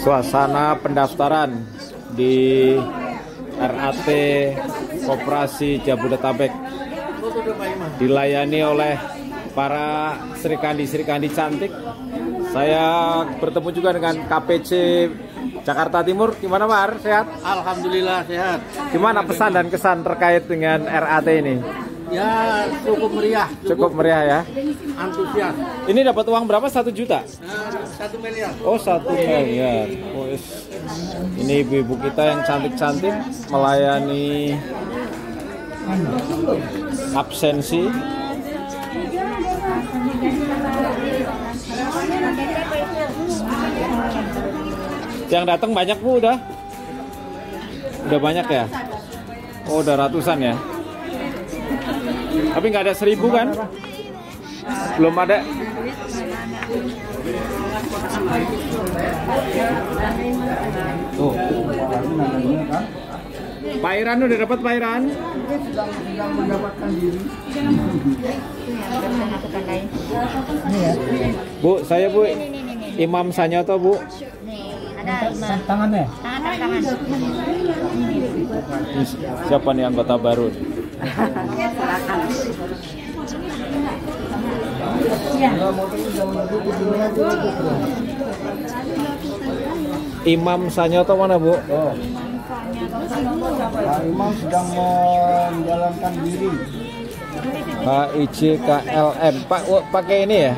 Suasana pendaftaran di RAT Koperasi Jabodetabek dilayani oleh para Srikandi cantik. Saya bertemu juga dengan KPC Jakarta Timur. Gimana Pak? Sehat? Alhamdulillah sehat. Gimana pesan dan kesan terkait dengan RAT ini? Ya cukup meriah. Cukup meriah ya. Antusias. Ini dapat uang berapa? 1 juta? 1 miliar. Oh 1 miliar. Oh, ini ibu-ibu kita yang cantik-cantik melayani absensi. Yang datang banyak Bu udah? Udah banyak ya? Oh udah ratusan ya? Tapi nggak ada 1000 kan? Belum ada. Tuh. Pak Iran udah dapat Pak Iran? Sedang mendapatkan diri. Bu, saya Bu Imam Sanyoto Bu. Ada tangannya? Tangan. Siapa nih anggota baru? Imam Sanyoto mana Bu? Oh. Pak Imam sedang menjalankan diri. HIJKLM. Pak pakai ini ya?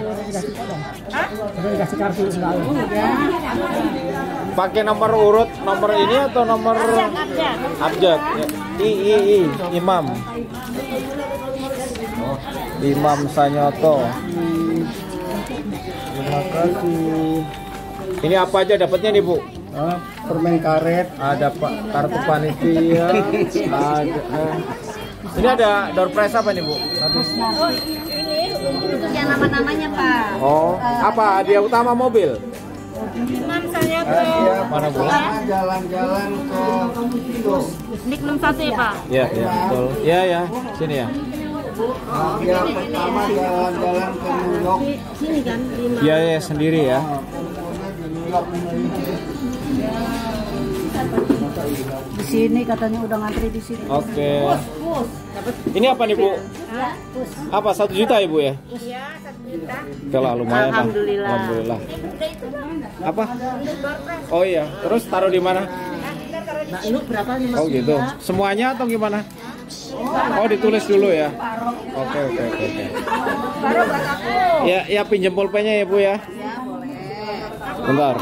Dikasih kartu enggak? Pakai nomor urut nomor ini atau nomor abjad? I Imam. Oh, Imam Sanyoto. Terima kasih. Ini apa aja dapatnya nih Bu? Permen karet. Ada Pak kartu panitia. Ada. Ini ada door prize apa nih Bu? Habis. Oh, ini untuk yang nama-namanya Pak. Oh, apa hadiah utama mobil? Imam Sanyoto. Mana Bu? Jalan-jalan ke Nik 61 ya Pak? Ya, betul. Ya, sini ya. Yang pertama jalan-jalan ke New York. Sini kan? Ya, sendiri ya. Di sini katanya udah ngantri di sini. Oke. Ini apa nih Bu? Apa 1 juta Ibu ya? Iya, 1 juta. Oke lah, lumayan lah. Alhamdulillah. Alhamdulillah. Udah itu dong. Apa? Oh iya, terus taruh di mana? Nah, ini berapa nih Mas? Oh gitu. Semuanya atau gimana? Oh ditulis dulu ya. Oke. Baru buat aku. Ya pinjam pulpennya ya Bu ya. Ya, boleh. Bentar.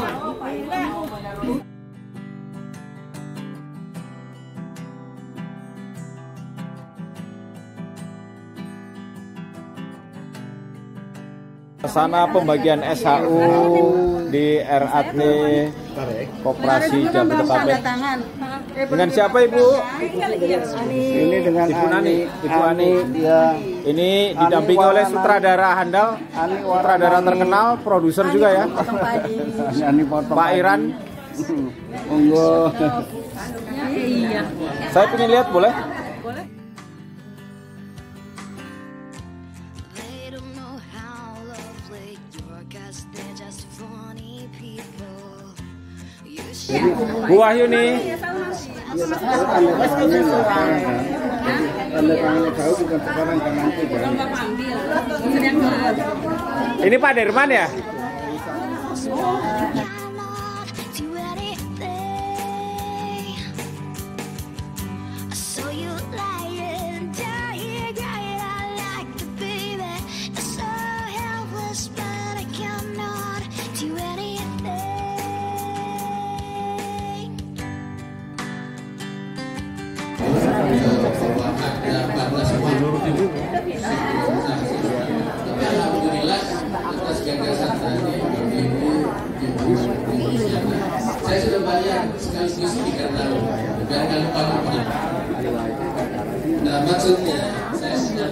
Sana pembagian SHU di RAT Koperasi Jabodetabek. Dengan siapa Ibu? Ini dengan Ibu Nani. Ibu Ani. Ya. Ini didampingi oleh sutradara handal, sutradara terkenal, produser juga ya. Pak Iran. Monggo. Saya pengen lihat boleh? Bu Wahyu nih. Ini Pak Derman ya? Saya sudah bayar sekaligus speaker baru, biar nggak lupa. Nah maksudnya saya sudah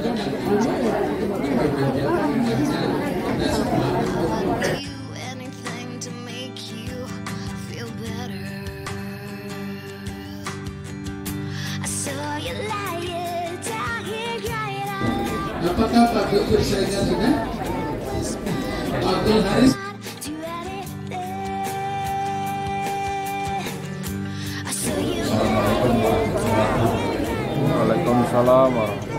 Apakah Pak Guntur Siregar juga? Abdul Haris. Waalaikumsalam warahmatullahi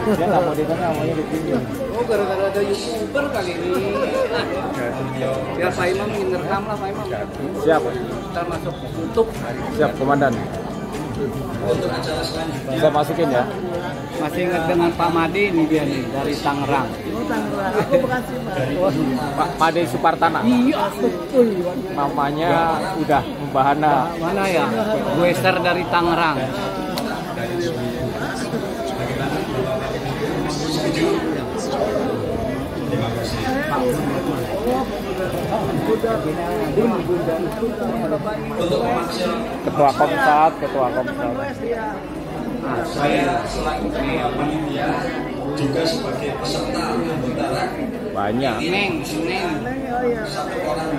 dia nggak mau di tengah, maunya di pinggir. Oh, gara-gara ada YouTuber kali ini. Biar Pak Imam ngerekam lah, Pak Imam. Siap, Kita masuk YouTube. siap komandan. Bisa masukin ya. Masih ingat dengan Pak Made ini dia nih dari Tangerang. Oh, Tangerang. Aku Bekasi, Pak. Pak Pade Supartana. Iya, betul. Namanya udah membahana. Mana ya? Gueser dari Tangerang. Ketua Komsat. Saya selaku panitia juga sebagai peserta anggota Banyak. Neng. satu orang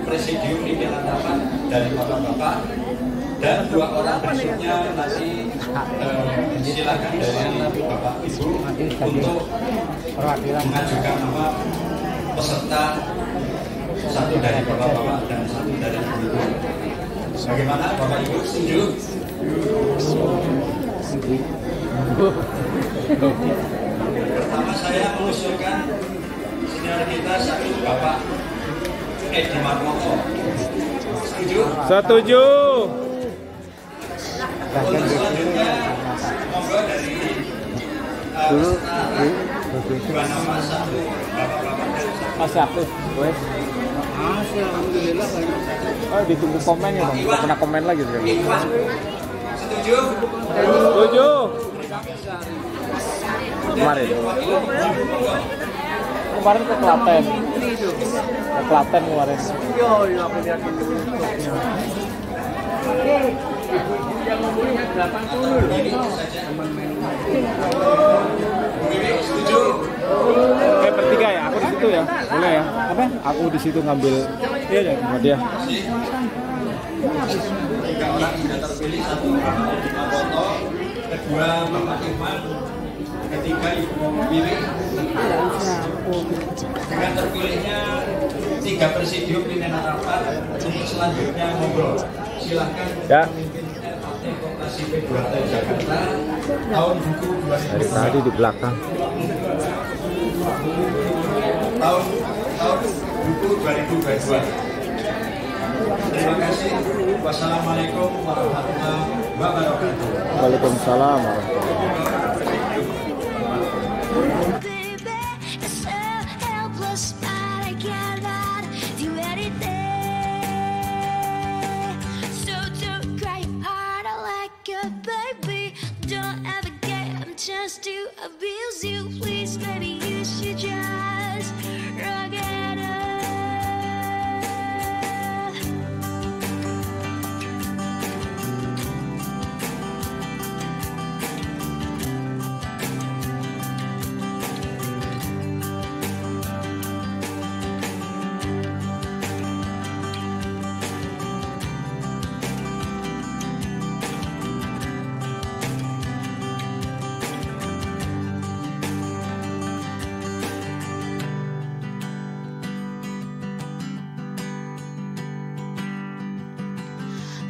presidium pimpinan rapat dari bapak-bapak dan 2 orang berikutnya nanti silakan dari bapak ibu untuk mengajukan nama peserta, satu dari bapak-bapak dan satu dari ibu. Bagaimana bapak ibu, setuju? Pertama saya mengusulkan senior kita satu bapak Edi Marmoko. Setuju? Setuju. Untuk selanjutnya monggo dari peserta 2 nama, satu bapak-bapak dan satu. Masih aktif, wes. Masih, alhamdulillah banyak. Oh, ditunggu komen ya dong. Kita kena komen lagi sekarang. Ikhwan, setuju? Setuju. Kemarin ke Klaten. Ke Klaten kemarin. Yo, aku lihat itu. Yang ngomongnya 80 loh. Setuju? Oke, bertiga ya. Aku di situ ya. Boleh ya? Apa? Aku di situ ngambil sama dia. 3 orang sudah terpilih, 1 Bapak Edi Marmoko, 2 Bapak Irman, 3 Ibu Wiwi. Dengan terpilihnya 3 presidium pimpinan rapat, untuk selanjutnya ngobrol. Silahkan Ya. memimpin RAT Koperasi Februari Jakarta tahun buku 2000. Dari tadi di belakang. tahun buku 2022. Terima kasih. Wassalamualaikum warahmatullahi wabarakatuh. Waalaikumsalam warahmatullahi Baby, it's so helpless, but I cannot do anything. So don't cry hard like a baby. Don't ever get a chance to abuse you. Please, baby, you should just rock it up.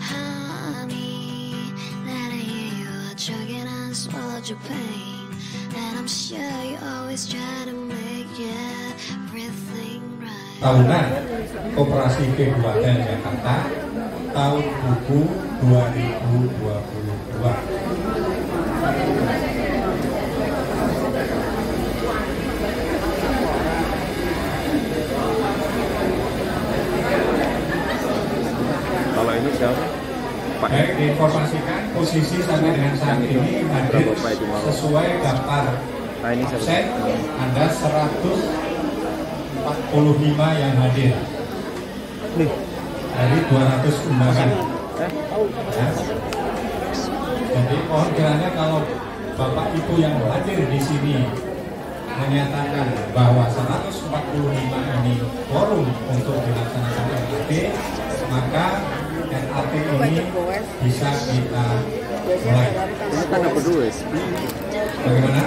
Honey, that I hear you are choking and swallowed your pain. And I'm sure you always try to make everything right. Tahunan Koperasi Februari Jakarta tahun buku 2022. Kalau ini siapa? Pak. Baik, diinformasikan posisi sampai dengan saat ini hadir sesuai daftar Nah, ini siapa? absen ada 145 yang hadir Nih. dari 200 undangan. Ya. Jadi mohon kiranya kalau Bapak Ibu yang hadir di sini menyatakan bahwa 145 ini quorum untuk dilaksanakan RAT, maka RAT ini bisa kita mulai. Tanda berdua. Bagaimana?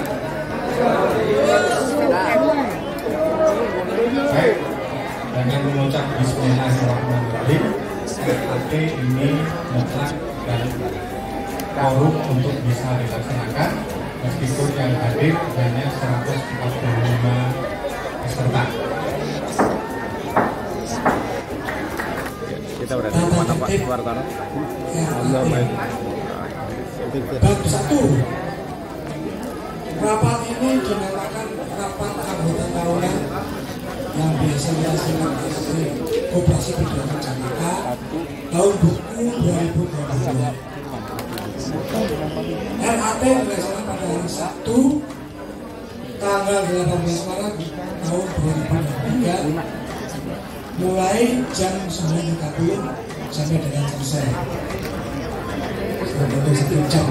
Baik, dengan mengucap Bismillahirrahmanirrahim, RAT ini mutlak dan quorum untuk bisa dilaksanakan meskipun yang hadir hanya 145 peserta. Kita berada di mana Pak Suwartono? Bab 1. Rapat ini dinamakan rapat anggota tahunan yang biasa dilaksanakan oleh Koperasi Pedagang Jakarta tahun buku 2022. RAT dilaksanakan pada hari Sabtu tanggal 18 Maret tahun 2023 mulai jam 9.30 sampai dengan selesai. Untuk 1 jam.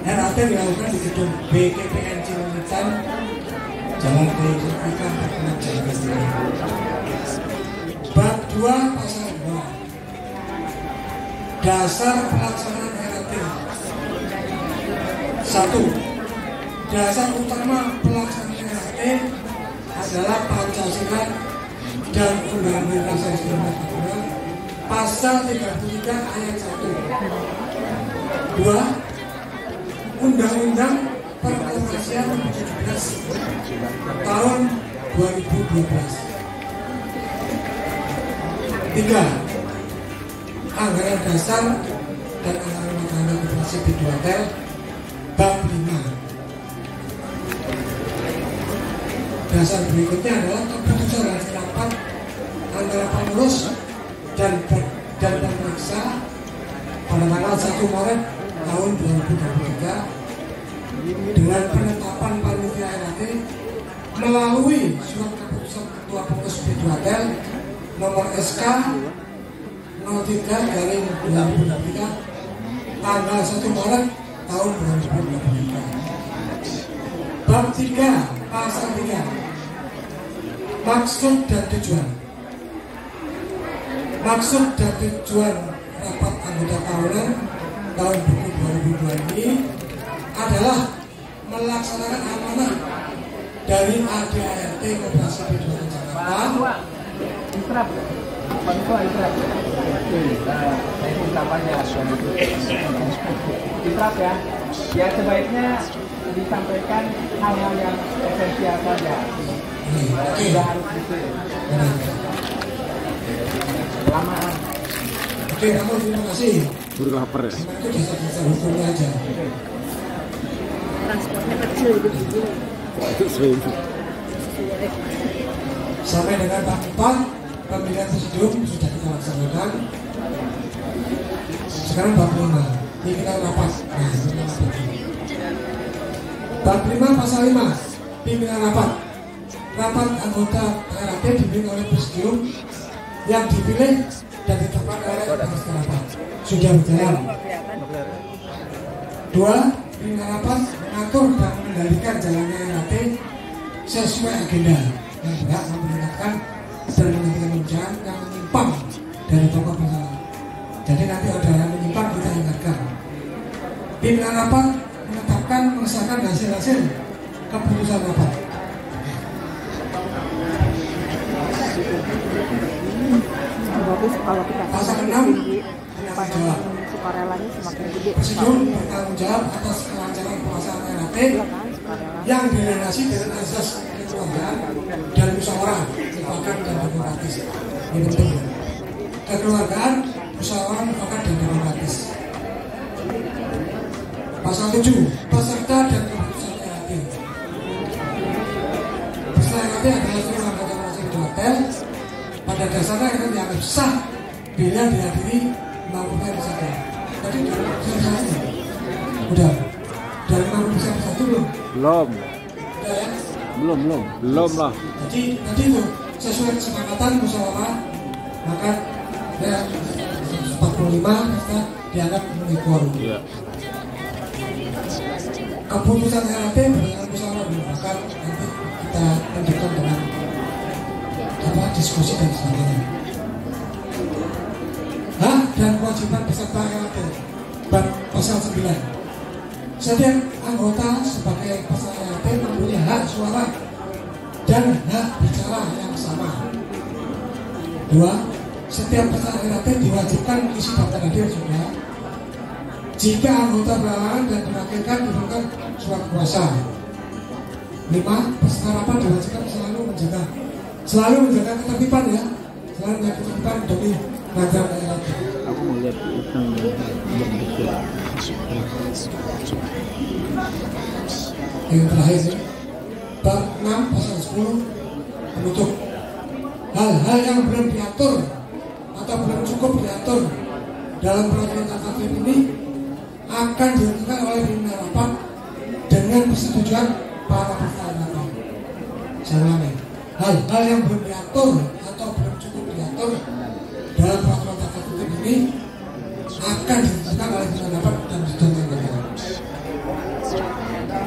RAT dilakukan di gedung BKPN Cililitan, Jalan Pendidikan Perkenan Jakarta Selatan. Bab 2 pasal 2. Dasar pelaksanaan RAT. 1. Dasar utama pelaksanaan RAT adalah Pancasila dan Undang-Undang Dasar 1945 pasal 33 ayat 1. 2. Undang-Undang Perorganisasian 17 tahun 2012. 3. Anggaran dasar dan anggaran rumah tangga koperasi Bidwatel bab 5. Dasar berikutnya adalah keputusan hasil rapat antara pengurus dan pemeriksa pada tanggal 1 Maret tahun 2023 dengan penetapan panitia RAT melalui surat keputusan Ketua Pengurus Bidwatel nomor SK 03/2023 tanggal 1 Maret tahun 2023. Bab 3 pasal 3. Maksud dan tujuan. Maksud dan tujuan rapat anggota tahunan tahun buku 2002 ini adalah melaksanakan amanah dari ADART Koperasi Bidwatel Jakarta. Ikraf ya. Ya sebaiknya disampaikan hal-hal yang esensial saja. Tidak harus gitu. Lama. Oke, kamu terima kasih. Buru lapar ya. Itu dasar hukumnya aja. Transportnya kecil gitu. Itu sering. Sampai dengan bab 4 pemilihan presidium sudah kita laksanakan. Sekarang bab 5 pimpinan rapat. Nah, pimpinan rapat ini. Bab 5 pasal 5 pimpinan rapat. Rapat anggota RAT dipimpin oleh presidium yang dipilih dan ditetapkan oleh peserta rapat. Sudah berjalan. 2. Pimpinan rapat mengatur dan mengendalikan jalannya RAT sesuai agenda yang berhak memperlihatkan dan menghentikan ujian yang menyimpang dari pokok persoalan. Jadi nanti ada yang menyimpang kita ingatkan. Pimpinan rapat menetapkan mengesahkan hasil-hasil keputusan rapat. Bagus kalau kita Pasal 6 penanggung jawab. sukarelanya semakin gede. Presidium bertanggung jawab atas kelancaran pelaksanaan RAT yang dilandasi dengan asas kekeluargaan dan musyawarah mufakat dan demokratis. Ini penting. Kekeluargaan, musyawarah mufakat dan demokratis. Pasal 7 peserta dan keputusan RAT. Peserta RAT adalah seluruh anggota koperasi Bidwatel. Pada dasarnya RAT dianggap sah bila dihadiri melakukan peserta. Tadi sudah udah dari 50% bersatu belum? Belum. Udah ya? Belum lah. Jadi nanti itu sesuai kesepakatan musyawarah maka ya 45 kita dianggap memenuhi quorum. Iya. Keputusan keputusan RAT berdasarkan musyawarah mufakat nanti kita lanjutkan dengan diskusi dan sebagainya. Hak dan kewajiban peserta RAT bab pasal 9. Setiap anggota sebagai peserta RAT mempunyai hak suara dan hak bicara yang sama. 2. Setiap peserta RAT diwajibkan isi daftar hadir juga. Jika anggota berhalangan dan mewakilkan diberikan surat kuasa. 5. Peserta rapat diwajibkan selalu menjaga ketertiban ya, selalu menjaga ketertiban demi pelajaran RAT. Aku melihat itu Yang terakhir ya, bab 6 pasal 10 penutup. Hal-hal yang belum diatur atau belum cukup diatur dalam peraturan tata tertib ini akan dilakukan oleh pimpinan rapat dengan persetujuan para peserta rapat. Saya ulangi, hal-hal yang belum diatur atau belum cukup diatur dalam peraturan tata tertib ini akan dilakukan oleh pimpinan rapat dan persetujuan rapat.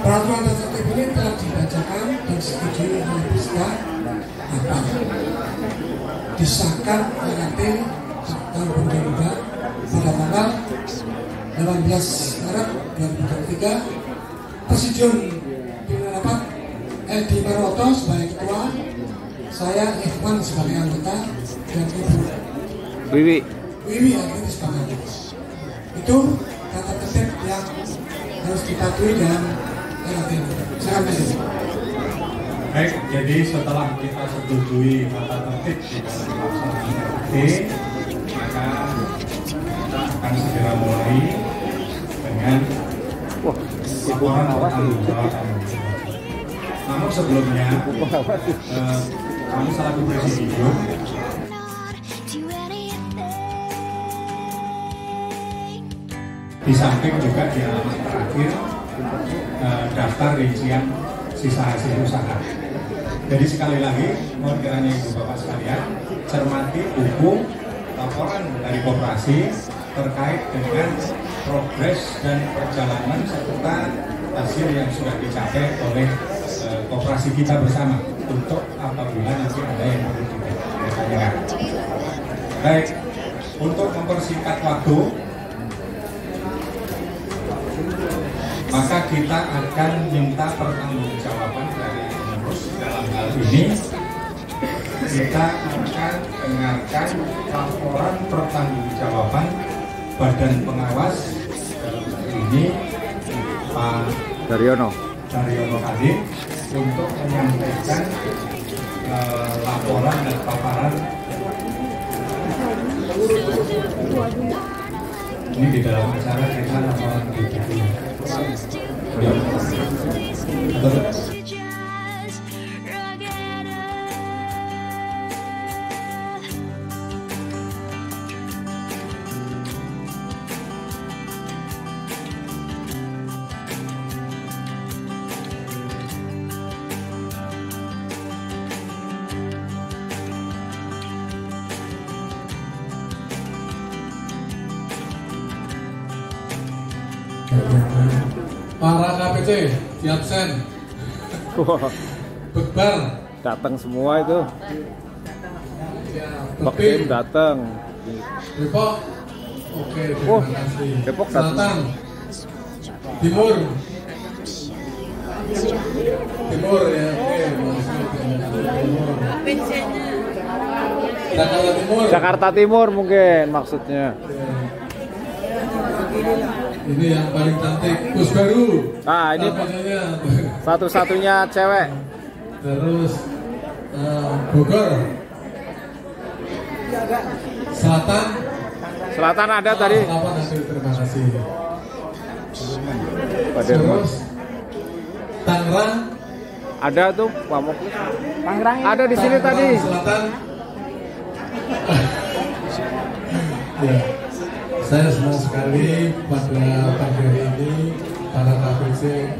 Peraturan tata tertib ini telah dibacakan dan disetujui oleh peserta rapat. Disahkan RAT tahun 2002 pada tanggal 18 Maret 2023. Presidium pimpinan rapat Edi Marwoto sebagai ketua, saya Ikhwan sebagai anggota, dan Ibu Wiwi Agni sebagai anggota. Itu tata tertib yang harus dipatuhi dalam RAT. Silakan Mas. Baik, jadi setelah kita setujui tata tertib di dalam pelaksanaan RAT, maka kita akan segera mulai dengan laporan pertanggungjawaban. Namun sebelumnya, kami selaku presidium di samping juga di alamat terakhir daftar rincian sisa hasil usaha. Jadi sekali lagi, mohon kiranya Ibu Bapak sekalian cermati buku laporan dari koperasi terkait dengan progres dan perjalanan serta hasil yang sudah dicapai oleh koperasi kita bersama untuk apabila nanti ada yang perlu ditanyakan. Baik, untuk mempersingkat waktu, maka kita akan minta pertanggungjawaban dari pengurus. Dalam hal ini kita akan dengarkan laporan pertanggungjawaban Badan Pengawas, dalam hal ini Pak Daryono Hadim, untuk menyampaikan laporan dan paparan ini di dalam acara kita laporan BPT. Para KPC di absen. Bebar datang semua itu. Bepim datang. Depok. Oke, terima kasih. Depok Selatan. Timur. Timur ya. Oke, Jakarta Timur. Jakarta Timur mungkin maksudnya. Ini yang paling cantik, Kus Baru. Nah, ini satu-satunya cewek. Terus Bogor. Selatan ada tadi. Selatan ada, terima kasih. Terus Tangerang ada tuh, Pak Moklis. Tangerang ada di sini tadi. Selatan. Ya. Saya senang sekali pada pagi hari ini para KPC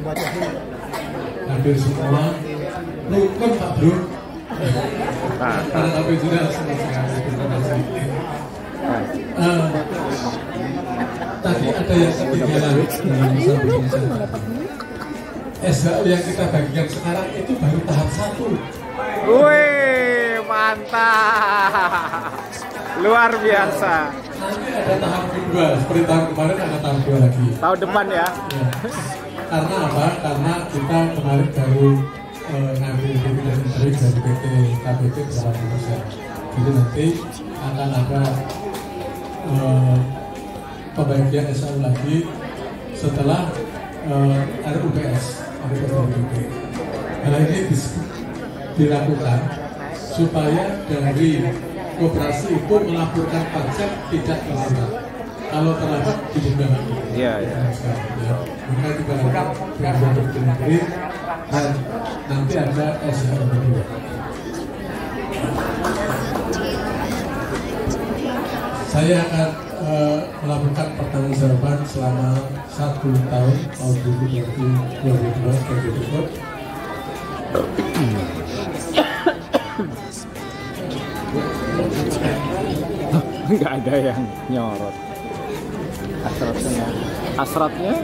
hadir semua. Rukun Pak Bro. Para KPC juga senang sekali. Terima kasih. Tadi ada yang ketinggalan dalam sambutan saya. SHU yang kita bagikan sekarang itu baru tahap 1. Wih, mantap. Luar biasa. Nanti ada tahap kedua, seperti tahun kemarin ada tahap 2 lagi. Tahun depan ya. Ya. Karena apa? Karena kita kemarin baru ngambil dividen dari PT KBP bersama Indonesia. Jadi nanti akan ada pembagian SHU lagi setelah RUPS. Karena ini dilakukan supaya dari koperasi itu melaporkan pajak tidak terlambat. Kalau terlambat didenda. Iya, iya. Maka kita lakukan pengajuan negeri dan nanti ada SHU kedua. Saya akan melakukan pertanggungjawaban selama 1 tahun 2012 sebagai berikut. Nggak ada yang nyorot. Hasratnya.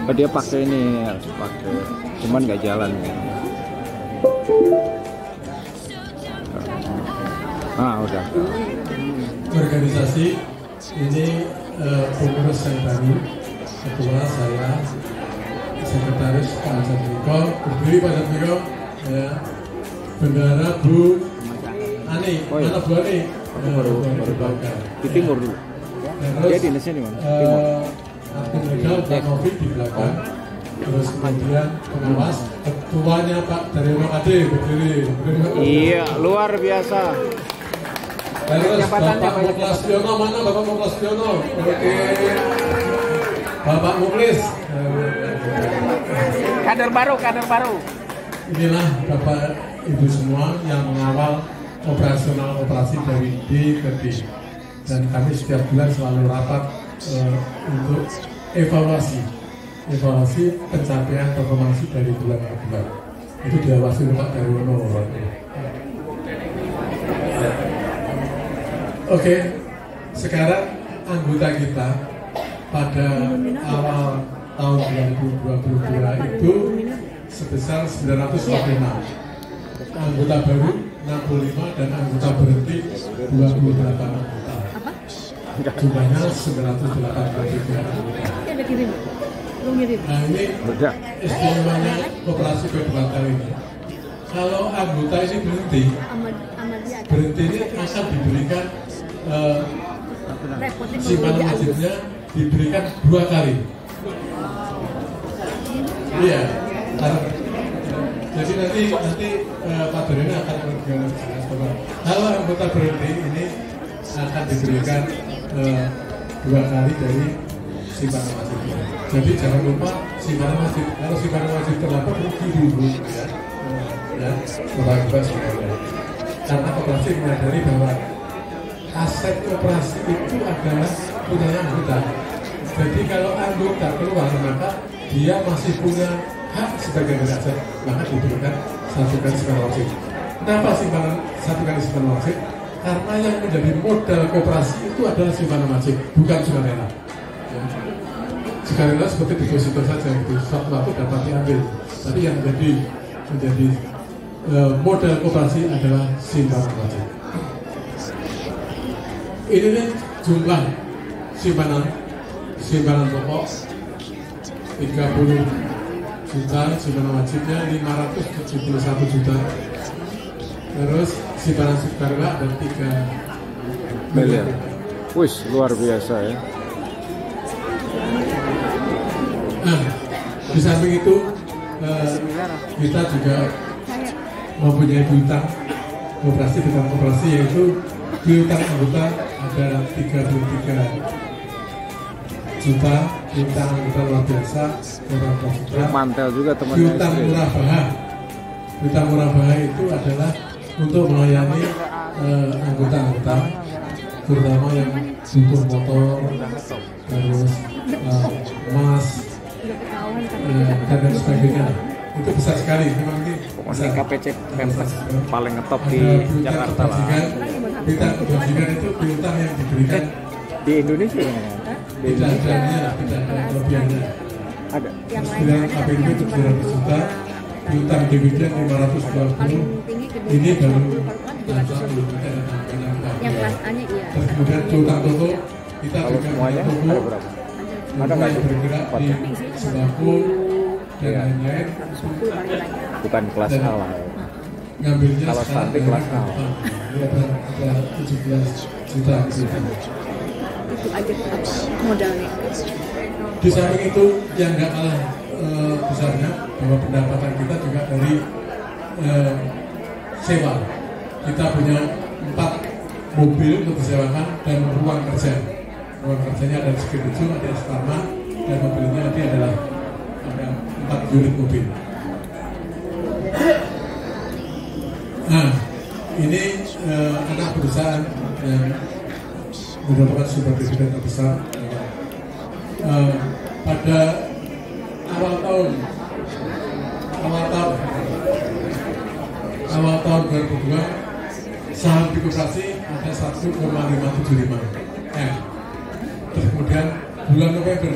Oh, dia pakai ini, harus pakai. Cuman nggak jalan. Udah. Organisasi ini pengurus yang baru. Ketua saya, sekretaris Pak Jatmiko, berdiri Pak Jatmiko, ya. Bendara Bu Ani, mana Bu Ani? Baru di timur dulu. Dia di sini mana? Timur. Akun legal Pak Novi di belakang. Terus kemudian pengawas ketuanya Pak Daryono Ade berdiri. Iya, luar biasa. Terus Bapak Muklastiono, mana Bapak Muklastiono? Oke. Bapak Muklis. Kader baru. Inilah Bapak Ibu semua yang mengawal operasional operasi dari D ke D. Dan kami setiap bulan selalu rapat untuk evaluasi pencapaian performansi dari bulan ke bulan. Itu diawasi oleh Pak Daryono. Oke, sekarang anggota kita pada awal tahun 2022 itu sebesar 946. Anggota baru 65 dan anggota berhenti 28 anggota. Jumlahnya 983 anggota. Nah ini istimewanya koperasi Beberapa ini. Kalau anggota ini berhenti ini akan diberikan simpanan wajibnya diberikan 2 kali. Iya. Jadi nanti Pak Daryono akan menjelaskan. Kalau anggota berhenti ini akan diberikan 2 kali dari simpanan wajib. Jadi jangan lupa simpanan wajib. Kalau simpanan wajib terlambat rugi dulu ya. Bapak semuanya. Karena koperasi menyadari bahwa aset koperasi itu adalah punya anggota. Jadi kalau anggota keluar maka dia masih punya hak sebagai aset, maka diberikan 1 kali simpanan wajib. Kenapa satu kali simpanan wajib? Karena yang menjadi modal koperasi itu adalah simpanan wajib, bukan sukarela. Ya. Sukarela seperti deposito saja, itu suatu waktu dapat diambil. Tapi yang menjadi modal koperasi adalah simpanan wajib. Ini nih jumlah simpanan pokok 30 juta, simpanan wajibnya 571 juta. Terus simpanan sukarela ada 3 miliar. Wih, luar biasa ya. Nah, di samping itu kita juga mempunyai piutang koperasi yaitu piutang anggota ada 33 juta, piutang anggota luar biasa 12 juta. Mantel juga temannya. Piutang murah bahaya itu adalah untuk melayani anggota-anggota terutama yang butuh motor, terus emas dan lain sebagainya. Itu besar sekali memang ini. Pokoknya KPC Pemprov paling ngetop di Jakarta lah. Piutang kebajikan itu piutang yang diberikan di Indonesia ya. tidak ada kelebihannya. Ada. Bilang KPP 700 juta, utang dividen 520, ini baru Yang kelas A-nya iya. terus kemudian utang toko kita Kalau juga semuanya toko ada berapa? Ada nggak sih? bergerak di sembako dan Iya. lain-lain. Bukan kelas A lah. Ngambilnya Kalau sekarang stunting kelas A. ada 17 juta gitu. Itu aja modalnya. Di samping itu yang nggak kalah besarnya bahwa pendapatan kita juga dari sewa. Kita punya 4 mobil untuk disewakan dan ruang kerja. Ruang kerjanya ada di Sekituju, ada di Asparma, dan mobilnya nanti adalah ada 4 unit mobil. Nah, ini anak perusahaan yang mendapatkan sumber dividen terbesar. Pada awal tahun 2002 saham di koperasi ada 1,575 M. Terus kemudian bulan November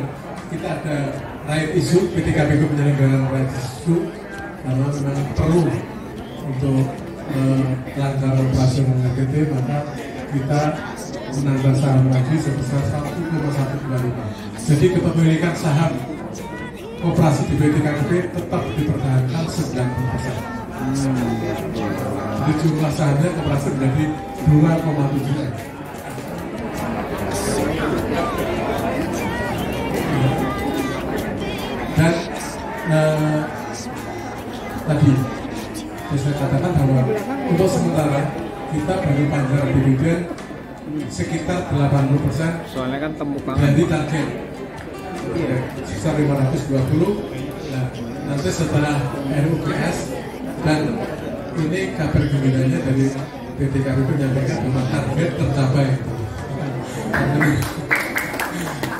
kita ada right issue, ketika BPKB menyelenggarakan right issue karena memang perlu untuk lancar operasional PT, maka kita menambah saham lagi sebesar 1,125. Jadi kepemilikan saham koperasi di BPKB tetap dipertahankan 90%. Jadi jumlah sahamnya koperasi menjadi 2,7 M. Dan tadi saya katakan bahwa untuk sementara kita baru panjang dividen sekitar 80% Soalnya kan temukan dari target sekitar 520. Nah, nanti setelah RUPS dan ini kabar gembiranya dari BPKB menyampaikan bahwa target tercapai.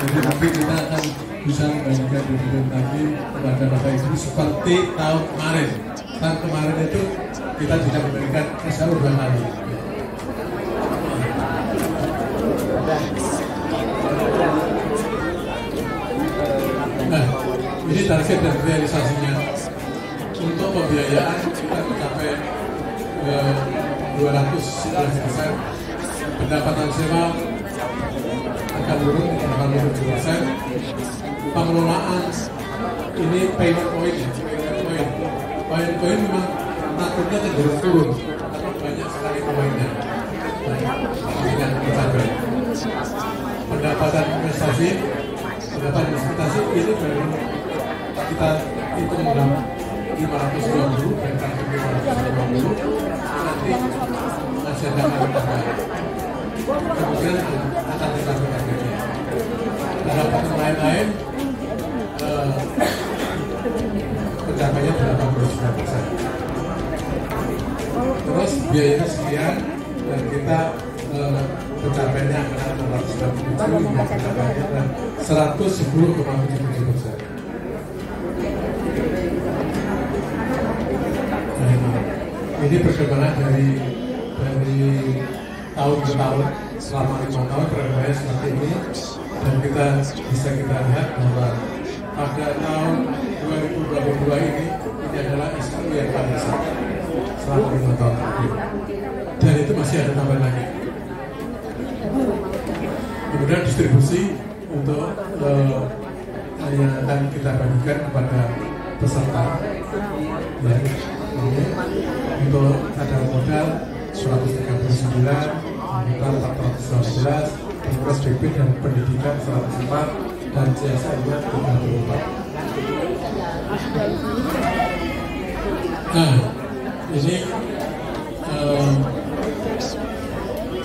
Jadi nanti kita akan bisa membagikan dividen lagi kepada Bapak Ibu seperti tahun kemarin. Tahun kemarin itu kita tidak memberikan SAU 2 kali. Nah, ini target dan realisasinya. Untuk pembiayaan kita mencapai 211%. Pendapatan sewa akan turun 87%. Pengelolaan ini payment point ya, payment point memang takutnya cenderung turun karena banyak sekali poinnya. Tidak tercapai. Pendapatan investasi ini baru kita hitung dalam 520 dan target 520 nanti masih ada tambah. Kemudian akan dicapai targetnya. Pendapatan lain-lain pencapaiannya 89%. Terus biayanya sekian dan kita pencapaiannya akan 697 hingga pencapaiannya 110,77%. Ini perkembangan dari tahun ke tahun selama 5 tahun perkembangannya seperti ini, dan kita bisa lihat bahwa pada tahun 2022 ini adalah isu yang paling besar selama 5 tahun terakhir, dan itu masih ada tambahan lagi. Kemudian distribusi untuk yang akan kita bagikan kepada peserta ya, untuk ada modal 139, modal 412, terus BP dan pendidikan 104 dan CSR-nya 34. Nah, ini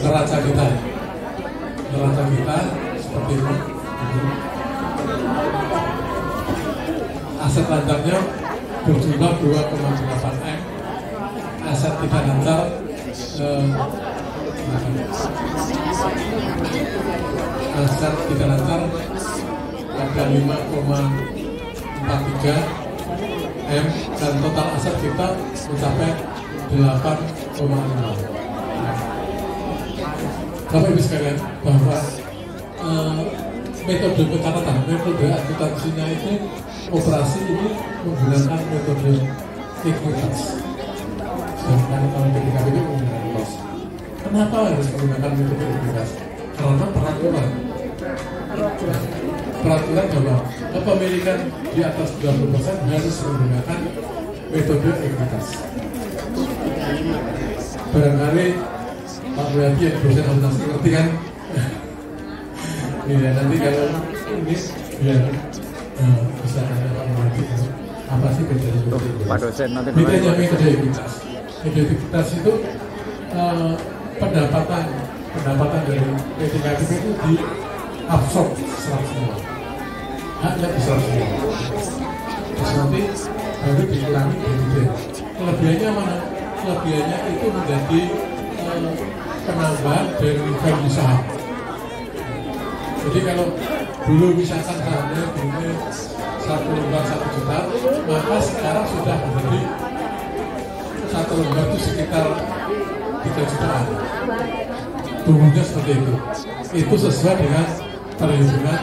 neraca kita seperti ini. Aset lancarnya berjumlah 2,8 M. Aset tidak lancar ada 5,43 M dan total aset kita mencapai 8,5. Bapak Ibu sekalian, bahwa metode pencatatan, metode akuntansinya itu operasi ini menggunakan metode ekuitas. Sedangkan kalau PTKB itu menggunakan cost. Kenapa harus menggunakan metode ekuitas? Karena peraturan bahwa kepemilikan di atas 20% harus menggunakan metode ekuitas. Barangkali Pak Boyati yang dosen akuntansi ngerti kan? Ya, nanti kalau ini biar bisa tanya Pak Boyati apa sih bedanya Pak dosen nanti bedanya metode ekuitas. Metode ekuitas itu pendapatan dari PTKB itu diabsorb secara semua, haknya diserap semua. Terus nanti baru dikurangi dividen. Kelebihannya mana? Kelebihannya itu menjadi penambahan dari value saham. Jadi kalau dulu misalkan sahamnya dulu 1 lembar 1 juta, maka sekarang sudah menjadi 1 lembar itu sekitar 3 jutaan. Tumbuhnya seperti itu. Itu sesuai dengan perhitungan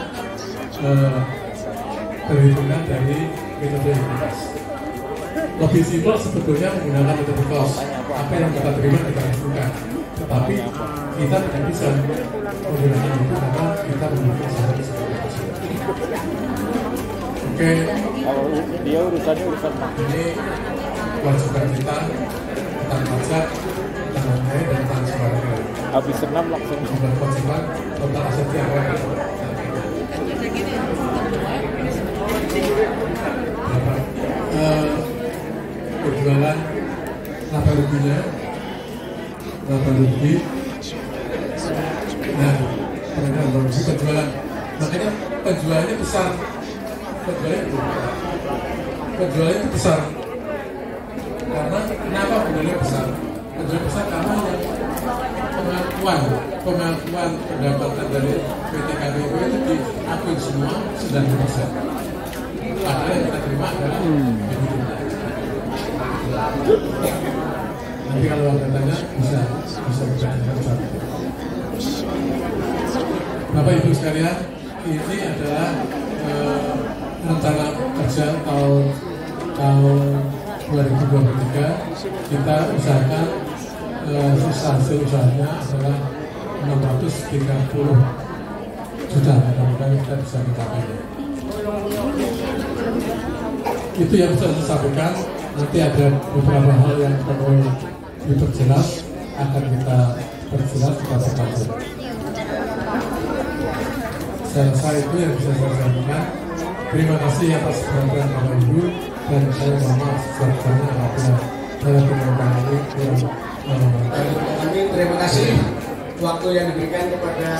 dari metode ekuitas. Lebih simpel sebetulnya menggunakan metode cost. Apa yang kita terima kita lakukan. Tetapi kita tidak bisa menggunakan itu karena kita menggunakan saham sebagai cost. Oke. Kalau dia urusannya urusan ini kewajiban kita tentang pajak, tentang nilai dan tentang sebagainya. habis senam langsung kewajiban total aset yang berjualan laba ruginya nah perendahan produksi penjualan, makanya penjualannya besar, penjualannya itu besar karena kenapa penjualannya besar? Penjualan besar karena pengakuan pendapatan dari PTKB itu diakui semua 90%. Padahal yang kita terima adalah nanti kalau katanya bisa berjalan. Bapak Ibu sekalian, ini adalah rencana kerja tahun 2023. Kita usahakan hasil usahanya adalah 630 juta. Mudah-mudahan kita bisa mencapai. Itu yang bisa saya sampaikan. Nanti ada beberapa hal yang perlu diperjelas, akan kita perjelas kepada pelajar. Saya rasa itu yang bisa saya sampaikan. Terima kasih atas perhatian Bapak Ibu, dan saya mohon maaf sebesar-besarnya apabila saya menyampaikan ini kurang. Kami terima kasih waktu yang diberikan kepada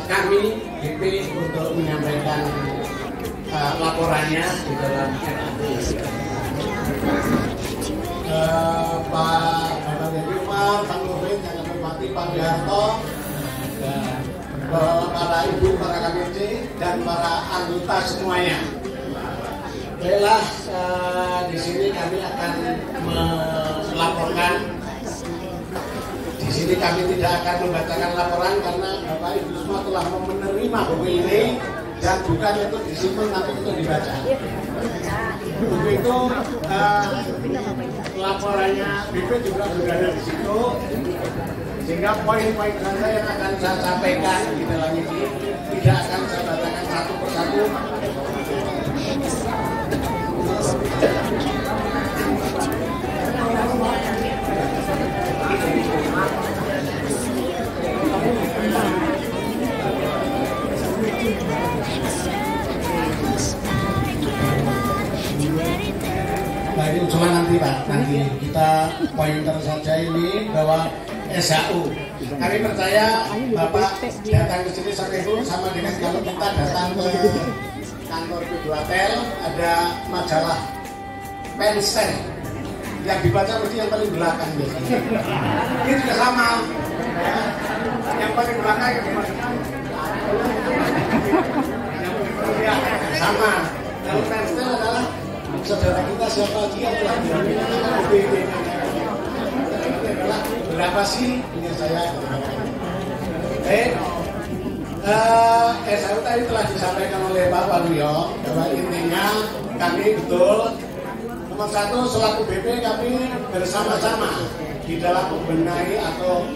kami BP untuk menyampaikan laporannya di dalam RAT. Pak Dirman, Pak Nurdin, yang kami hormati, Pak Darto, para ibu, para KPC, dan para anggota semuanya. Baiklah, di sini kami akan melaporkan. Di sini kami tidak akan membacakan laporan karena Bapak Ibu semua telah menerima buku ini dan bukan untuk disimpan tapi untuk dibaca. Buku itu laporannya BP juga sudah ada di situ, sehingga poin-poin saya yang akan saya sampaikan di dalam ini tidak akan saya bacakan satu persatu. Nah ini cuma nanti Pak, nanti kita pointer saja ini bahwa SHU. Kami percaya Bapak datang ke sini sama dengan kalau kita datang ke kantor Piduatel, ada majalah Penster yang dibaca mesti yang paling belakang biasanya. Ini juga sama, ya. Yang paling belakang yang dimasukkan sama. Kalau Penster adalah saudara kita siapa lagi yang telah diambil BB. Berapa sih punya saya? SAU tadi telah disampaikan oleh Pak Waluyo bahwa intinya kami betul nomor satu selaku BP kami bersama-sama di dalam membenahi atau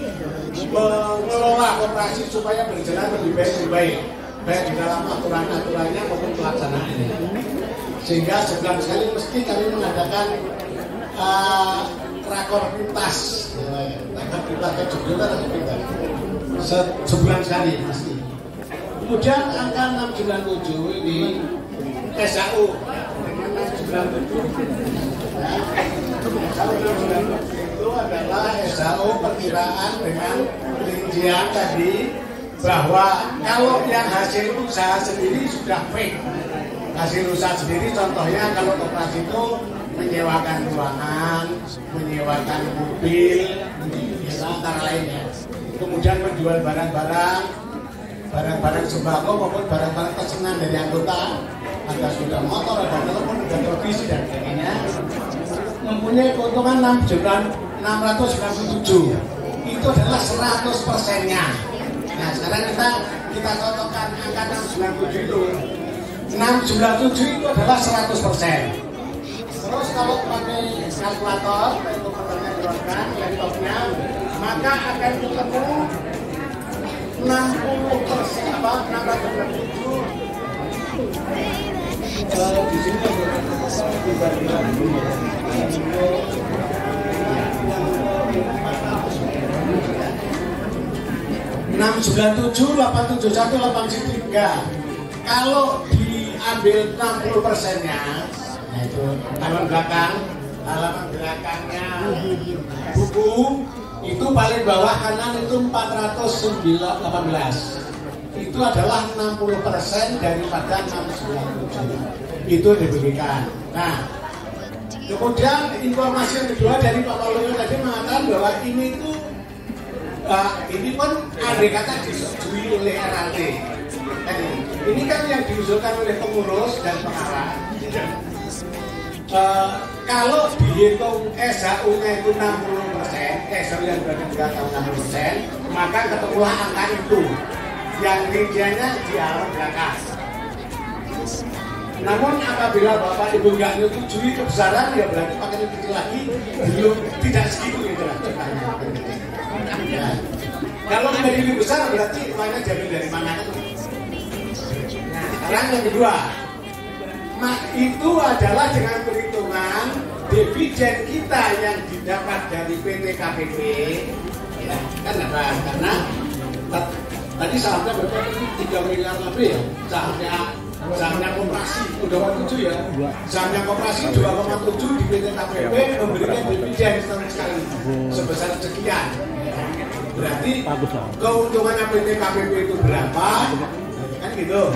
mengelola koperasi supaya berjalan lebih baik baik di dalam aturan-aturannya maupun pelaksanaannya. Sehingga sebulan sekali mesti kami mengadakan rakor pintas, sebulan sekali pasti. Kemudian angka 697 ini SAU dengan 697 itu adalah SAU perkiraan dengan rincian tadi bahwa kalau yang hasil usaha sendiri sudah fake. Hasil usaha sendiri contohnya kalau koperasi itu menyewakan ruangan, menyewakan mobil, antara lainnya. Kemudian menjual barang-barang sembako maupun barang-barang pesanan dari anggota, ada sepeda motor, ada telepon, ada televisi dan sebagainya. Mempunyai keuntungan 697. Itu adalah 100%-nya. Nah, sekarang kita cocokkan angka 697 itu. 697 itu adalah 100%. Terus kalau pakai kalkulator, untuk keluarkan laptopnya, maka akan ketemu 60% apa? 697. Di sini enam 697, 871, 873. Kalau diambil 60%-nya, nah itu halaman belakangnya buku itu paling bawah kanan itu 418. Itu adalah 60% daripada 697. Itu diberikan. Nah, kemudian informasi yang kedua dari Pak Waluyo tadi mengatakan bahwa ini itu ini pun andai kata disetujui oleh RRT. Ini kan yang diusulkan oleh pengurus dan pengarah. Kalau dihitung SHU-nya itu 60%, SHU yang berada di 60%, maka ketemulah angka itu. Yang rinciannya di halaman belakang. Namun apabila Bapak Ibu nggak menyetujui kebesaran, ya berarti pakai lebih kecil lagi, belum tidak segitu gitu lah ceritanya. Ya. Kalau menjadi lebih besar berarti uangnya diambil dari mana? Nah, sekarang yang kedua, itu adalah dengan perhitungan dividen kita yang didapat dari PT KPP, ya, kan apa? Karena tadi sahamnya berapa? 3 miliar lebih ya, sahamnya koperasi udah 7 ya, sahamnya koperasi 2,7 di PT KPP memberikan dividen setahun sekali sebesar sekian. Berarti keuntungannya PT KPP itu berapa? Kan gitu.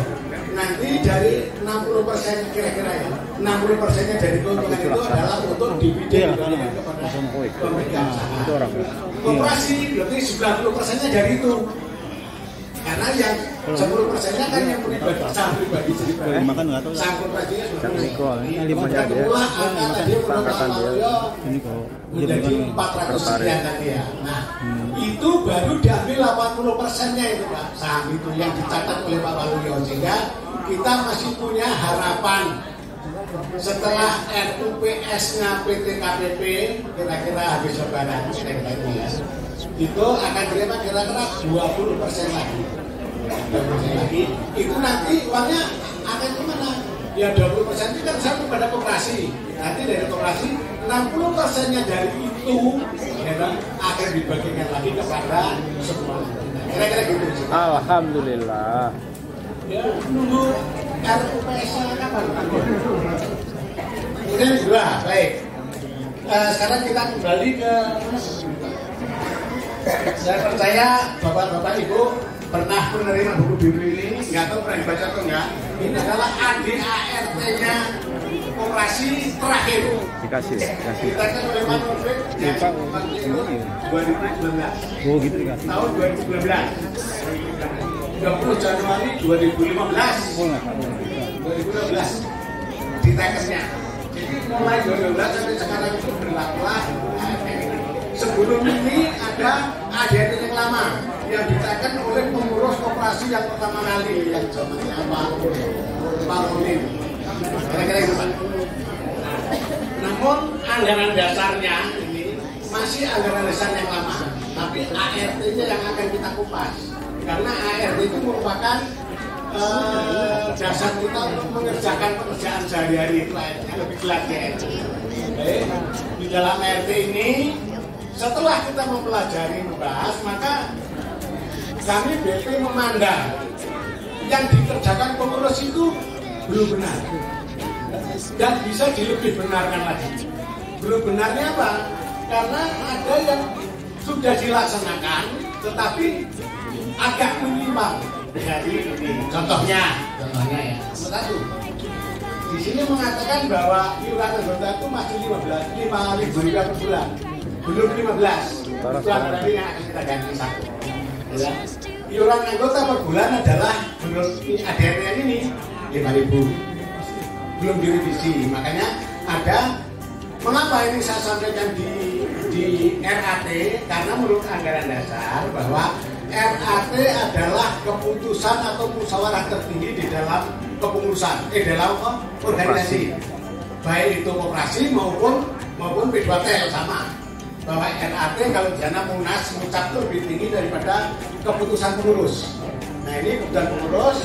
Nanti dari 60% kira-kira ya, 60%-nya dari keuntungan itu adalah untuk dividen kepada pemegang saham. Koperasi berarti 90%-nya dari itu. Karena yang 10%-nya kan yang pribadi, saham pribadi sendiri. Saham koperasinya sudah ketemulah angka tadi menurut Pak Waluyo menjadi 400 sekian tadi ya. Nah, itu baru diambil 80%-nya itu Pak, saham itu yang dicatat oleh Pak Waluyo. Sehingga kita masih punya harapan setelah RUPS-nya PT KPP kira-kira habis lebaran itu akan terima kira-kira 20% lagi. 20% lagi itu nanti uangnya akan kemana? Ya 20% itu kan satu pada koperasi. Nanti dari koperasi 60%-nya dari itu ya kan, akan dibagikan lagi kepada semua. Kira-kira gitu. Alhamdulillah. Ya, nunggu RUPS-nya kapan? Kemudian kedua, baik. Sekarang kita kembali ke. Saya percaya Bapak-Bapak Ibu pernah menerima buku bimbel ini, nggak tahu pernah dibaca atau enggak. Ini adalah ADART-nya koperasi terakhir. Dikasih. Dikasih oleh Pak Norbert dari 2019. Oh gitu dikasih. Tahun 2019. 20 Januari 2015. 2015 di tekernya. Jadi mulai 2012 sampai sekarang itu berlakulah. Sebelum ini ada ADART yang lama yang diteken oleh pengurus koperasi koperasi yang pertama kali yang zamannya Pak Munin. Kira-kira itu Pak. Namun anggaran dasarnya ini masih anggaran dasar yang lama, tapi ART-nya yang akan kita kupas. Karena ART itu merupakan dasar kita untuk mengerjakan pekerjaan sehari-hari itu ART-nya lebih jelas ya. Baik, di dalam ART ini setelah kita mempelajari membahas, maka kami BP memandang yang dikerjakan pengurus itu belum benar dan bisa dilebih benarkan lagi. Belum benarnya apa? Karena ada yang sudah dilaksanakan tetapi agak menyimpang dari ini. Contohnya ya. Satu, di sini mengatakan bahwa iuran anggota itu masih 5.000 per bulan, belum 15. Itu berarti yang akan kita ganti satu. Ya. Iuran anggota per bulan adalah menurut ADRT ini 5.000. Belum direvisi, makanya ada. Mengapa ini saya sampaikan di RAT? Karena menurut anggaran dasar bahwa RAT adalah keputusan atau musyawarah tertinggi di dalam kepengurusan, dalam organisasi, baik itu koperasi maupun P2T sama. Bahwa RAT kalau dana munas mengucap itu lebih tinggi daripada keputusan pengurus. Nah ini keputusan pengurus,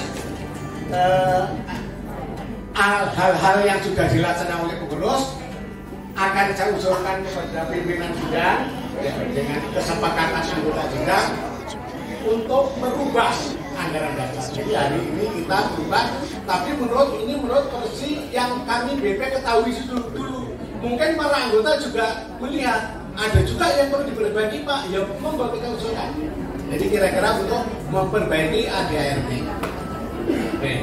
hal-hal yang sudah dilaksanakan oleh pengurus akan saya usulkan kepada pimpinan sidang dengan kesepakatan anggota sidang untuk merubah anggaran dasar. Jadi hari ini kita berubah, tapi menurut versi yang kami BP ketahui dulu. Mungkin para anggota juga melihat ada juga yang perlu diperbaiki Pak, ya monggo kita usulkan. Jadi kira-kira untuk memperbaiki ADART. Oke.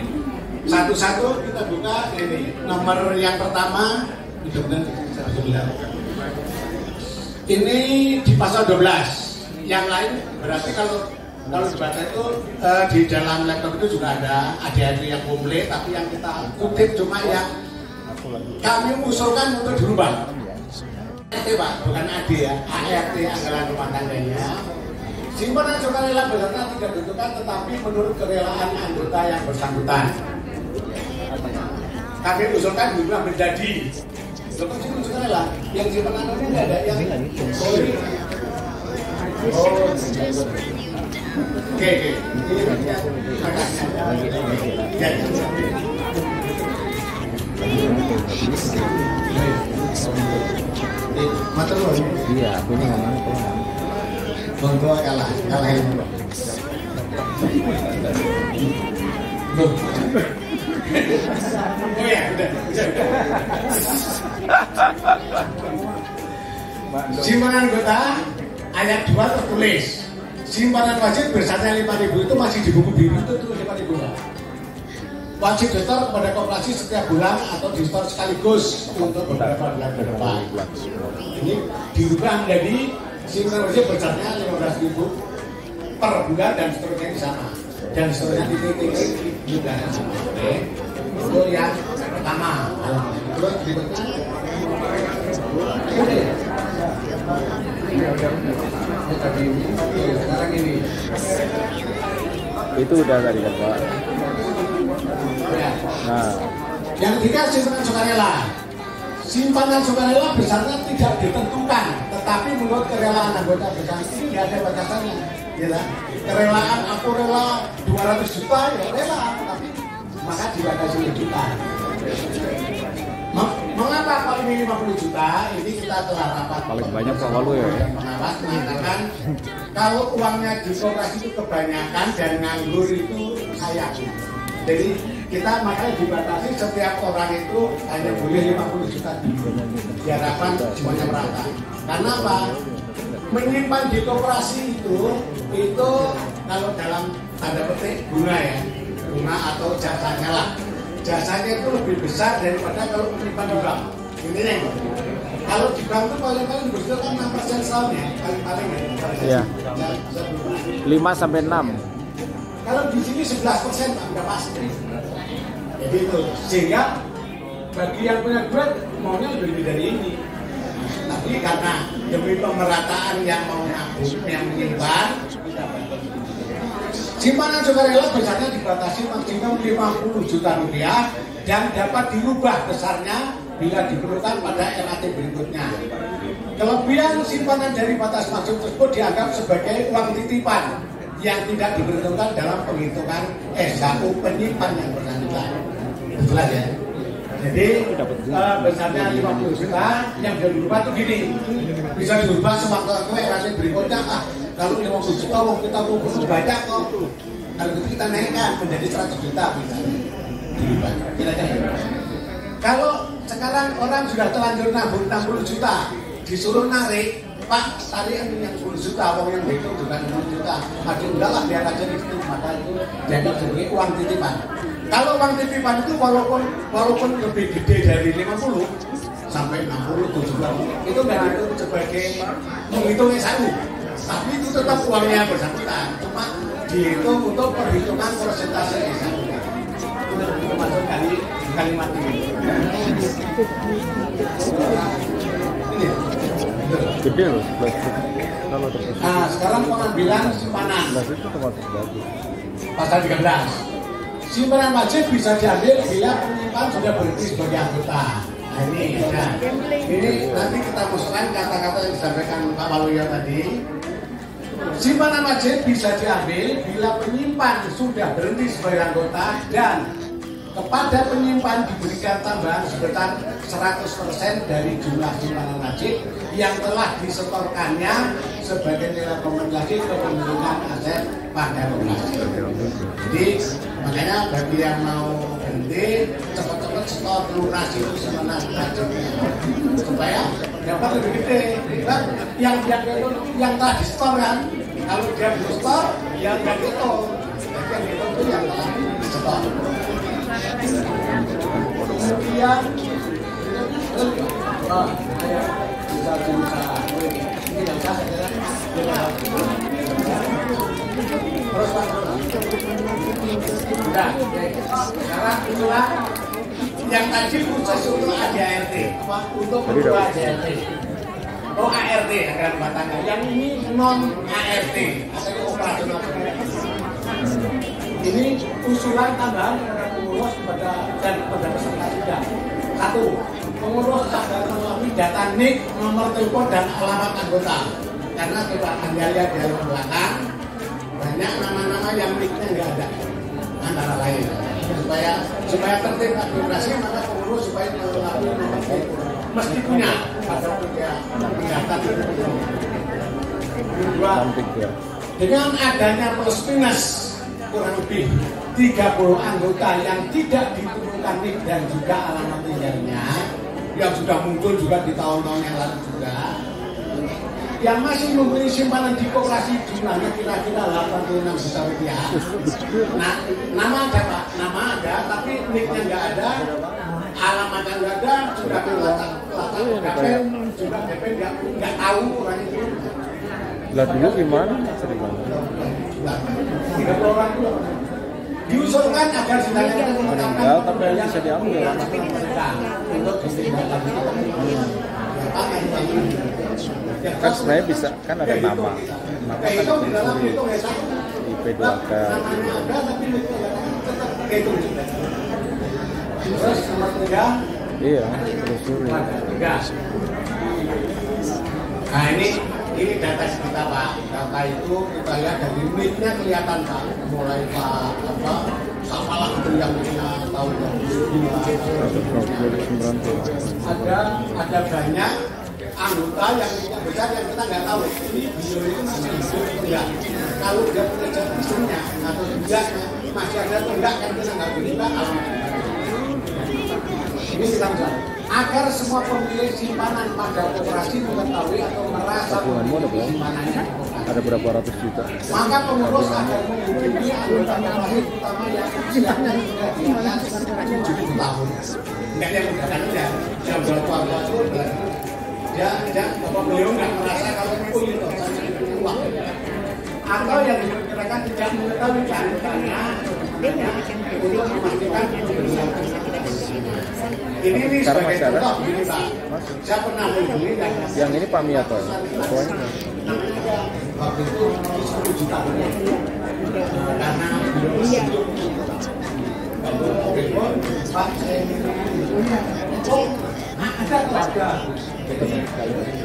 Satu-satu kita buka ini. Nomor yang pertama ini di pasal 12. Yang lain berarti kalau dibaca itu di dalam laptop itu juga ada ADART yang komplit, tapi yang kita kutip cuma yang kami usulkan untuk dirubah. ART Pak, bukan AD ya, ART anggaran rumah tangganya. Simpanan sukarela beserta tidak ditentukan tetapi menurut kerelaan anggota yang bersangkutan. Kami usulkan juga menjadi sukarela yang simpanan ini tidak ada yang Oke. Iya, aku ini ngomongnya pelan. Monggo kalahin. Oh ya, udah. Simpanan anggota ayat 2 tertulis simpanan wajib besarnya 5.000 itu masih di buku biru itu 5.000. Wajib disetor kepada koperasi setiap bulan atau disetor sekaligus untuk beberapa bulan ke depan. Ini dirubah menjadi simpanan wajib besarnya 15.000 per bulan dan seterusnya di sana. Dan seterusnya titik-titik juga sama. Oke. Itu yang pertama. Terus berikutnya. Sekarang ini. Itu udah tadi kan Pak. Nah, yang ketiga simpanan sukarela. Simpanan sukarela besarnya tidak ditentukan, tetapi menurut kerelaan anggota bersama ini tidak ada batasannya. Ya, kerelaan aku rela 200 juta ya rela, tapi maka dibatasi juta. Mengapa kalau ini 50 juta? Ini kita telah rapat. Paling banyak Pak Walu ya. Pengawas mengatakan kalau uangnya di koperasi itu kebanyakan dan nganggur itu saya. Jadi kita makanya dibatasi setiap orang itu hanya boleh 50 juta diharapkan semuanya merata. Karena apa? Menyimpan di koperasi itu kalau dalam tanda petik bunga ya, bunga atau jasanya lah. Jasanya itu lebih besar daripada kalau menyimpan di bank. Ini nih. Kalau di bank itu paling-paling dibutuhkan 6% setahun ya, paling-paling ya. Iya. 5 sampai 6. Kalau di sini 11% udah pasti. Jadi itu sehingga bagi yang punya duit maunya lebih dari ini. Tapi karena demi pemerataan yang mau nabung, yang menyimpan, Simpanan sukarela besarnya dibatasi maksimum 50 juta rupiah dan dapat dirubah besarnya bila diperlukan pada RAT berikutnya. Kelebihan simpanan dari batas maksimum tersebut dianggap sebagai uang titipan yang tidak diperhitungkan dalam penghitungan SHU penyimpan yang bersangkutan. Jelas ya? Jadi besarnya 50 juta yang bisa dirubah itu gini, bisa dirubah sewaktu-waktu RAT berikutnya. Kalau 50 juta kita mau banyak kok. Kalau kita naikkan menjadi 100 juta misalnya. Kira-kira. Kalau sekarang orang sudah terlanjur nabung 60 juta, disuruh narik, Pak, tarik yang 10 juta, uang yang itu juga 10 juta. Aduh udahlah biar aja di situ, maka itu dianggap sebagai uang titipan. Kalau uang titipan itu walaupun lebih gede dari 50 sampai 60, 70, itu nggak dihitung sebagai menghitung SHU. Tapi itu tetap uangnya bersangkutan, cuma dihitung untuk perhitungan persentase SHU. Itu masuk kalimat ini. Gede loh, kalau nah, sekarang pengambilan simpanan. Pasal 13. Simpanan wajib bisa diambil bila penyimpan sudah berhenti sebagai anggota. Nah ini ya. Ini nanti kita masukkan kata-kata yang disampaikan Pak Waluyo tadi. Simpanan wajib bisa diambil bila penyimpan sudah berhenti sebagai anggota dan kepada penyimpan diberikan tambahan sebesar 100% dari jumlah simpanan wajib yang telah disetorkannya sebagai nilai kompensasi kepemilikan aset pada operasi. Jadi makanya bagi yang mau berhenti cepat-cepat setor lunasi itu simpanan wajibnya supaya dapat lebih gede. Yang telah disetor kan, kalau dia belum setor, ya nggak dihitung. Jadi yang dihitung itu yang telah disetor. Kemudian sekarang itulah yang tadi khusus untuk ADART, untuk kedua ADART. Oh ART akan batangnya. Yang ini non ART atau operasional. Ini usulan tambahan kepada pengurus dan kepada peserta sidang. 1. Pengurus agar melalui data NIK, nomor telepon dan alamat anggota. Karena kita akan lihat di belakang banyak nama-nama yang NIK-nya nggak ada, antara lain. Supaya tertib administrasi, maka pengurus supaya melalui nomor telepon mesti punya pada pendataan itu. Kedua, dengan adanya plus minus kurang lebih 30 anggota yang tidak ditentukan NIK dan juga alamat tinggalnya yang sudah muncul juga di tahun-tahun yang lalu juga, yang masih mempunyai simpanan di koperasi jumlahnya kira-kira 86 juta rupiah. Nah, nama ada Pak, nama ada, tapi NIK-nya nggak ada, alamatnya nggak ada, sudah kelihatan DP, juga DP nggak tahu orang itu. Lah dulu gimana? 30 orang itu diusulkan agar sidangnya kita meninggal tapi bisa diambil untuk kan sebenarnya bisa, kan ada nama kan ditelusuri di P2K iya telusuri. Nah ini data kita Pak, data itu kita lihat dari NIK-nya kelihatan Pak, mulai Pak apalah itu yang kita tahu ada banyak anggota yang besar yang kita nggak tahu ini beliau itu masih hidup enggak, kalau dia punya jadinya atau tidak masih ada atau enggak kan kita nggak bisa ini kita bisa agar semua pemilik simpanan pada koperasi mengetahui atau merasa simpanannya ada berapa ratus juta. Maka pengurus akan menghubungi anggota koperasi utama yang usianya sudah di atas 70 tahun. Enggak yang muda kan ya, yang berapa itu dia beliau nggak merasa kalau itu uang. Atau yang diperkirakan tidak mengetahui keanggotaannya untuk memastikan ini sebagai contoh begini Pak. Saya pernah menghubungi yang ini Pak Miyato. namanya waktu itu 10 juta. karena Pak, ada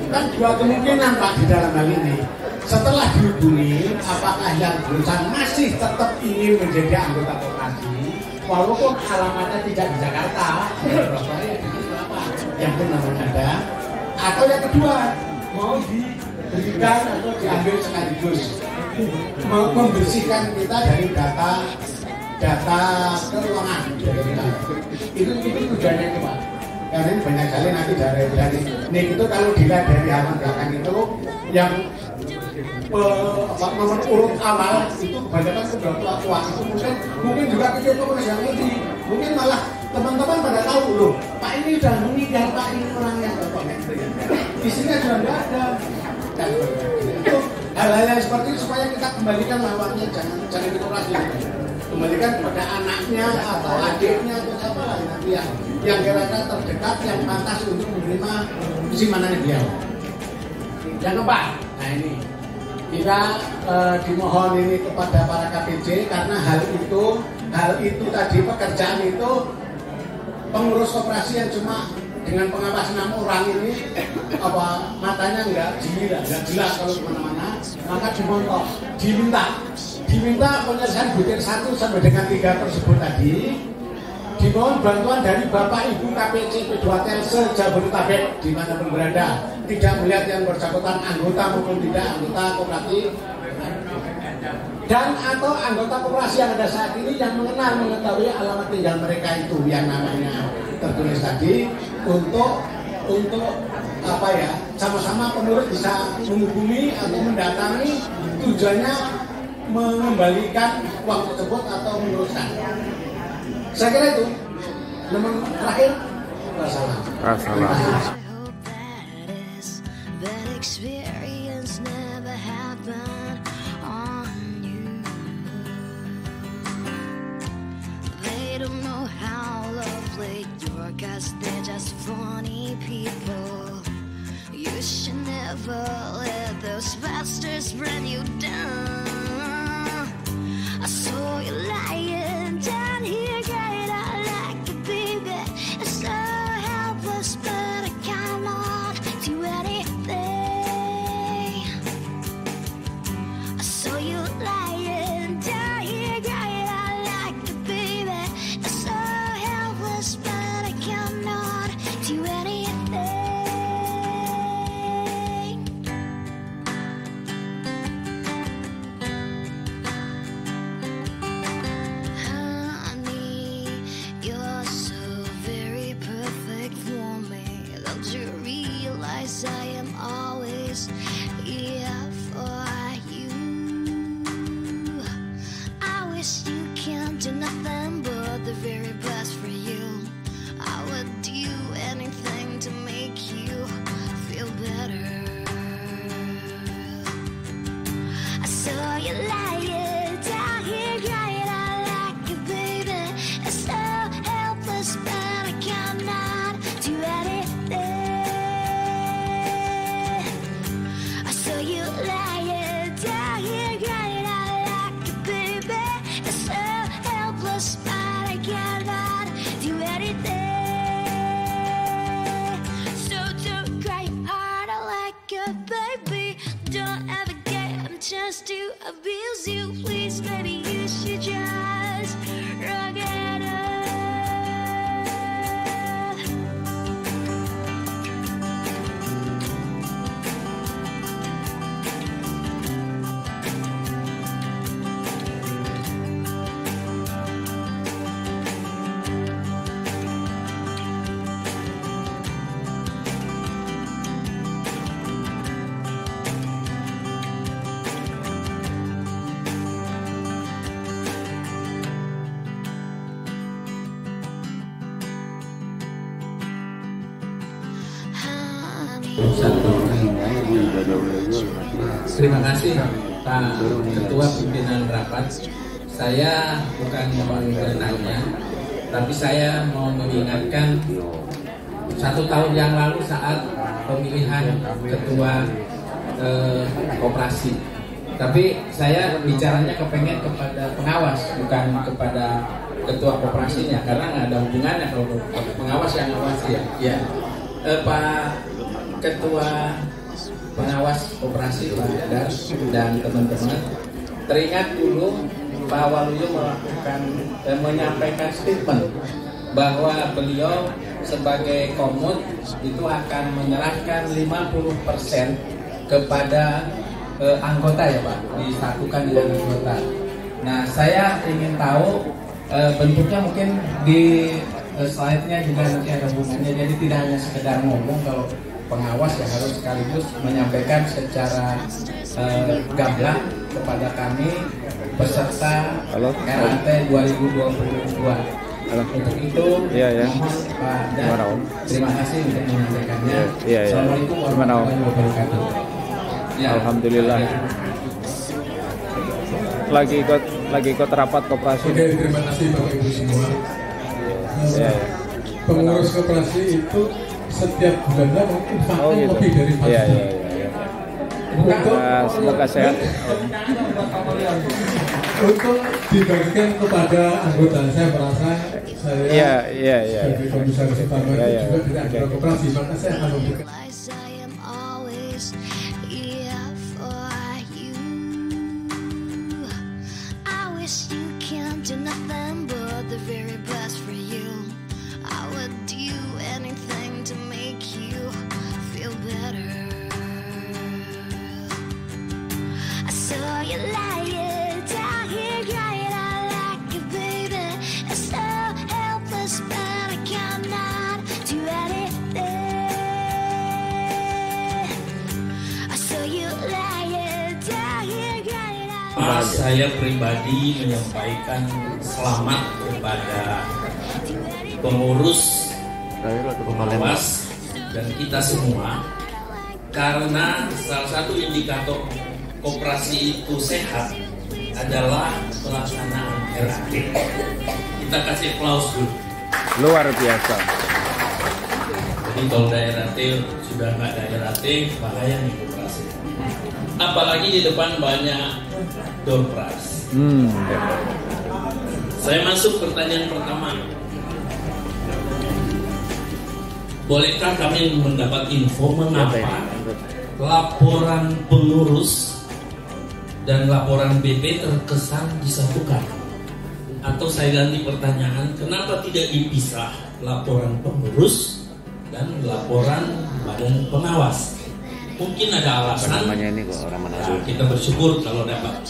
kan dua kemungkinan Pak di dalam hal ini. Setelah dihubungi, apakah yang berusaha masih tetap ingin menjadi anggota koperasi walaupun alamatnya tidak di Jakarta, yang pun namanya ada, atau yang kedua mau diberikan atau diambil sekaligus membersihkan kita dari data keuangan itu tujuannya itu Pak. Karena ini banyak kali nanti dari nik itu kalau dilihat dari halaman belakang itu yang nomor urut awal itu kebanyakan sudah tua itu mungkin juga kecil yang ini mungkin malah teman-teman pada tahu loh Pak ini sudah meninggal, Pak ini orang yang isinya sudah tidak ada. Dan itu hal-hal yang seperti itu supaya kita kembalikan lawannya, jangan dikoperasi, kembalikan kepada anaknya atau adiknya atau siapa lah nanti yang kira-kira terdekat yang pantas untuk menerima simpanan dia. Yang keempat, nah ini kita dimohon ini kepada para KPJ karena hal itu tadi pekerjaan itu pengurus koperasi yang cuma dengan pengawas 6 orang ini matanya nggak jelas kalau kemana-mana, maka diminta penyelesaian butir 1 sampai dengan 3 tersebut tadi. Dimohon bantuan dari Bapak Ibu KPC P2 Telsel Jabodetabek dimanapun berada, tidak melihat yang bersangkutan anggota maupun tidak anggota kooperatif dan atau anggota koperasi yang ada saat ini yang mengetahui alamat tinggal mereka itu yang namanya tertulis tadi untuk sama-sama pengurus bisa menghubungi atau mendatangi, tujuannya mengembalikan uang tersebut atau meneruskan. Saya kira itu. Nomor terakhir, wassalam. They're just funny people. You should never let those bastards run you down. I saw you lying down here, cried out like a baby. It's so helpless, but I cannot do anything. I saw you lying down here, cried out like a baby. It's so helpless, but I cannot do anything. Honey, you're so very perfect for me. Don't you realize I am always here for you? I wish you can do nothing but the very best for you. I would do anything to make you feel better. I saw you lying down here, crying out like a baby. It's so helpless, but I cannot do anything. I saw you lying down here, crying out like a baby. It's so helpless, but I cannot do anything. So don't cry harder like a baby. Don't ever get a chance to abuse you. Please, baby, you should just rock it up. Terima kasih Pak Ketua Pimpinan Rapat. Saya bukan mau bertanya, tapi saya mau mengingatkan 1 tahun yang lalu saat pemilihan Ketua Koperasi. Tapi saya bicaranya kepengen kepada pengawas, bukan kepada ketua koperasinya, karena nggak ada hubungannya kalau pengawas yang ngawasi ya. Ya, Pak Ketua Pengawas Koperasi Pak Dar dan teman-teman, teringat dulu Pak Waluyo menyampaikan statement bahwa beliau sebagai komut itu akan menyerahkan 50% kepada anggota ya Pak, disatukan dengan anggota. Nah, saya ingin tahu bentuknya mungkin di slide-nya juga nanti ada hubungannya, jadi tidak hanya sekedar ngomong. Kalau pengawas ya harus sekaligus menyampaikan secara gamblang kepada kami peserta RAT 2022. Untuk itu, mohon Pak Dan, terima kasih untuk menyampaikannya. Assalamualaikum warahmatullahi wabarakatuh. Alhamdulillah. Lagi ikut rapat koperasi. Oke, terima kasih Bapak Ibu semua. Pengurus koperasi itu setiap bulannya mungkin lebih dari 4 juta. Semoga sehat. Untuk dibagikan kepada anggota, saya merasa saya sebagai komisaris utama juga tidak ada koperasi, maka saya akan memberikan. Saya pribadi menyampaikan selamat kepada pengurus, pengawas, dan kita semua, karena salah satu indikator koperasi itu sehat adalah pelaksanaan RAT. Kita kasih aplaus dulu. Luar biasa. Jadi kalau daerah T sudah nggak daerah T, bahaya nih koperasi. Apalagi di depan banyak door prize. Saya masuk pertanyaan pertama. Bolehkah kami mendapat info mengapa laporan pengurus dan laporan BP terkesan disatukan? Atau saya ganti pertanyaan, kenapa tidak dipisah laporan pengurus dan laporan badan pengawas? Mungkin ada alasan. Kita bersyukur kalau dapat.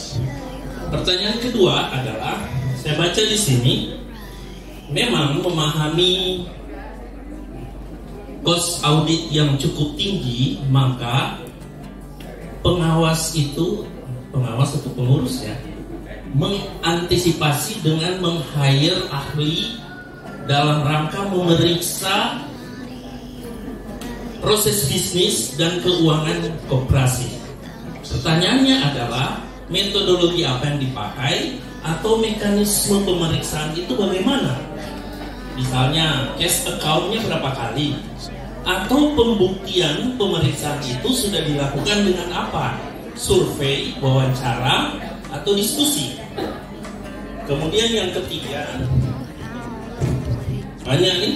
Pertanyaan kedua adalah, saya baca di sini, memang memahami cost audit yang cukup tinggi, maka pengawas atau pengurus ya, mengantisipasi dengan meng-hire ahli dalam rangka memeriksa proses bisnis dan keuangan koperasi. Pertanyaannya adalah, metodologi apa yang dipakai atau mekanisme pemeriksaan itu bagaimana? Misalnya cash account-nya berapa kali? Atau pembuktian pemeriksaan itu sudah dilakukan dengan apa? Survei, wawancara, atau diskusi? Kemudian yang ketiga, banyak nih,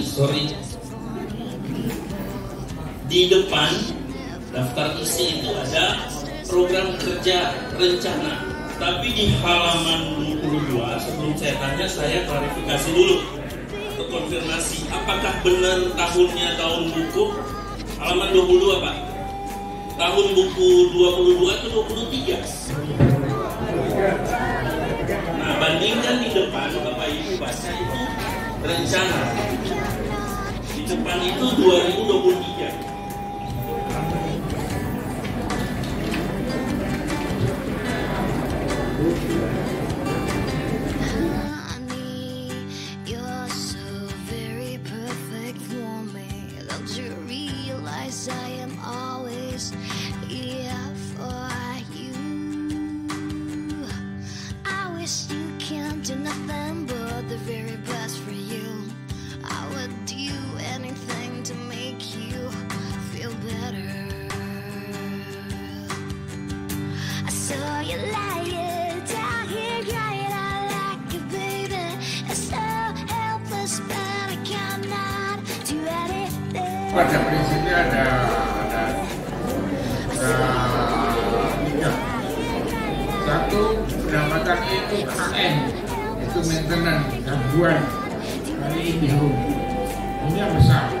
di depan daftar isi itu ada program kerja rencana, tapi di halaman 22, sebelum saya tanya, saya klarifikasi dulu untuk konfirmasi apakah benar tahunnya tahun buku halaman 22 Pak, tahun buku 22 itu 23. Nah, bandingkan di depan Bapak Ibu baca itu rencana, di depan itu 2023. You Pada prinsipnya ada tiga. Satu, pendapatan itu KN, itu maintenance, gangguan dari IndiHome. Ini yang besar,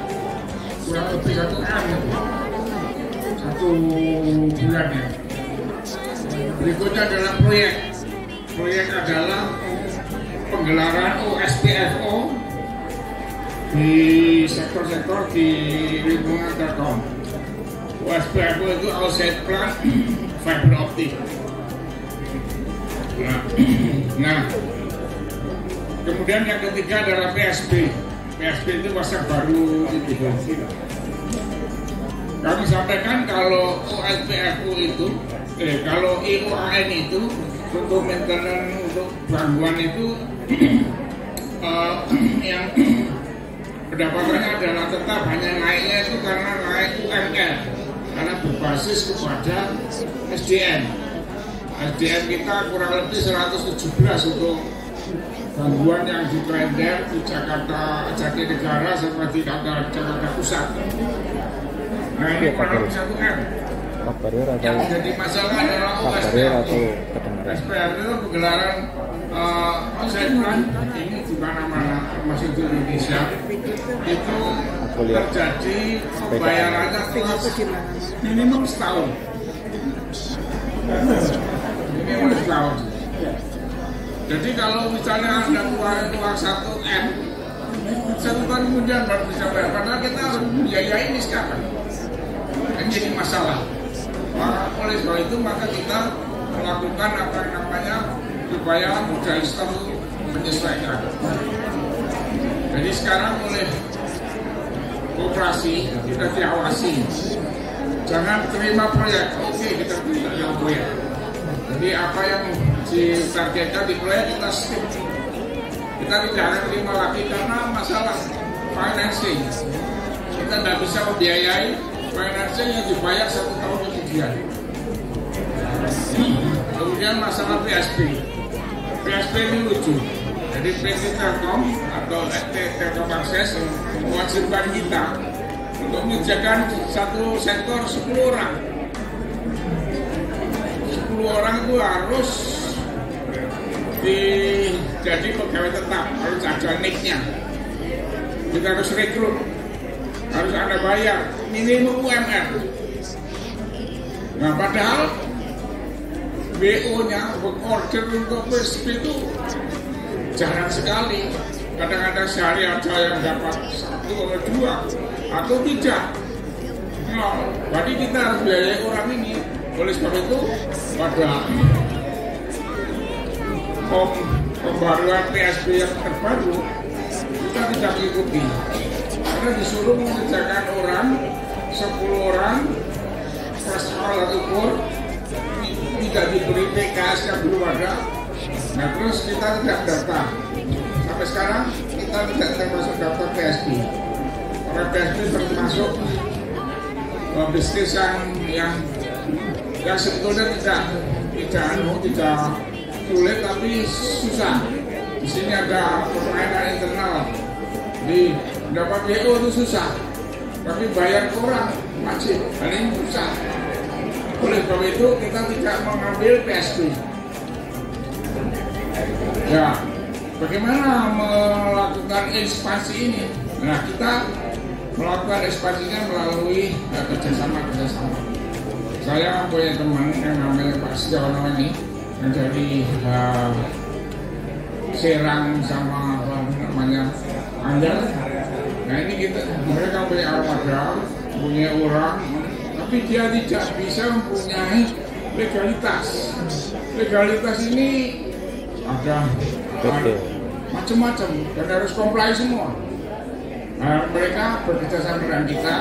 kurang lebih 1 M itu, 1 bulan ya. Berikutnya adalah proyek. Proyek adalah penggelaran OSPFO di sektor-sektor di lingkungan Telkom. OSPFO itu outside plant fiber optic. Nah, kemudian yang ketiga adalah PSB. PSB itu pasar baru itu. Kami sampaikan kalau OSPFO itu, kalau IOAN itu untuk maintenance, untuk gangguan itu yang pendapatannya adalah tetap hanya naiknya itu karena naik UMR, karena berbasis kepada SDN. SDN kita kurang lebih 117 untuk gangguan yang di Klender, di Jakarta, Jatinegara, sama di Jakarta Pusat. Nah ini kurang lebih 1 M. Yang menjadi masalah adalah OSPFO. OSPFO itu penggelaran outside plant ini di mana-mana, termasuk di Indonesia. Itu terjadi pembayarannya minimum setahun. Minimum setahun. Jadi kalau misalnya Anda keluarin uang 1 M, 1 tahun kemudian baru bisa bayar. Padahal kita harus membiayai ini sekarang. Ini jadi masalah. Oleh sebab itu maka kita melakukan apa yang namanya supaya modal sistem menyesuaikan. Jadi sekarang oleh koperasi kita diawasi. Jangan terima proyek. Oke, kita terima proyek. Jadi apa yang ditargetkan di proyek kita skip. Kita tidak akan terima lagi karena masalah financing. Kita tidak bisa membiayai financing yang dibayar 1 tahun kemudian. Kemudian masalah PSB. PSB ini lucu. Jadi PT Telkom atau Telkom Akses mewajibkan kita untuk menyediakan satu sektor 10 orang. 10 orang itu harus jadi pegawai tetap, harus ada NIK-nya. Kita harus rekrut, harus ada bayar minimum UMR. Nah padahal BO-nya order untuk PSB itu jarang sekali. Kadang-kadang sehari ada yang dapat 1 atau 2 atau tidak. Nah, jadi kita harus biayai orang ini. Oleh sebab itu pada pembaruan PSB yang terbaru kita tidak mengikuti. Karena disuruh mengerjakan orang 10 orang plus alat ukur, tidak diberi PKS yang belum ada. Nah terus kita tidak daftar. Sampai sekarang kita tidak termasuk daftar PSB. Karena PSB termasuk bisnis yang sebetulnya tidak sulit tapi susah. Di sini ada permainan internal. Di dapat BO itu susah, tapi bayar orang wajib. Ini susah. Oleh sebab itu kita tidak mengambil PSB. Ya, bagaimana melakukan ekspansi ini? Nah, kita melakukan ekspansinya melalui kerjasama. Saya punya teman yang namanya Pak Setiawono ini, yang dari Serang sama namanya Andal. Nah ini mereka punya armada, punya orang, tapi dia tidak bisa mempunyai legalitas. Legalitas ini ada macam-macam dan harus comply semua. Nah, mereka bekerjasama dengan kita.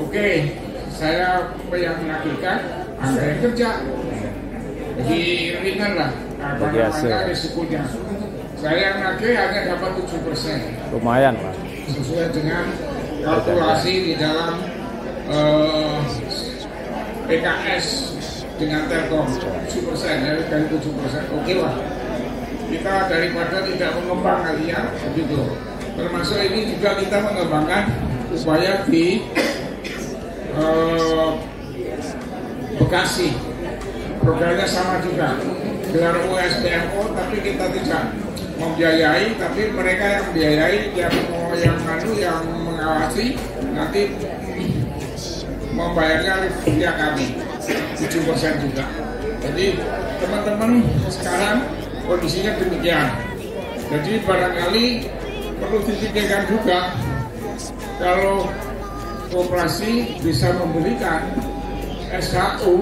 Oke, saya yang menakdirkan, Anda yang kerja. Jadi ringan lah apa namanya risikonya. Saya yang nagih hanya dapat 7%. Lumayan Pak. Sesuai dengan kalkulasi di dalam PKS dengan Telkom 7%, dari 7%. Oke lah. Kita daripada tidak mengembang kalian begitu. Termasuk ini juga kita mengembangkan upaya di Bekasi. Programnya sama juga, gelar USDMO, tapi kita tidak membiayai, tapi mereka yang membiayai, yang mengawasi, nanti membayarnya via kami 7% juga. Jadi teman-teman sekarang kondisinya demikian. Jadi barangkali perlu dipikirkan juga kalau koperasi bisa memberikan SHU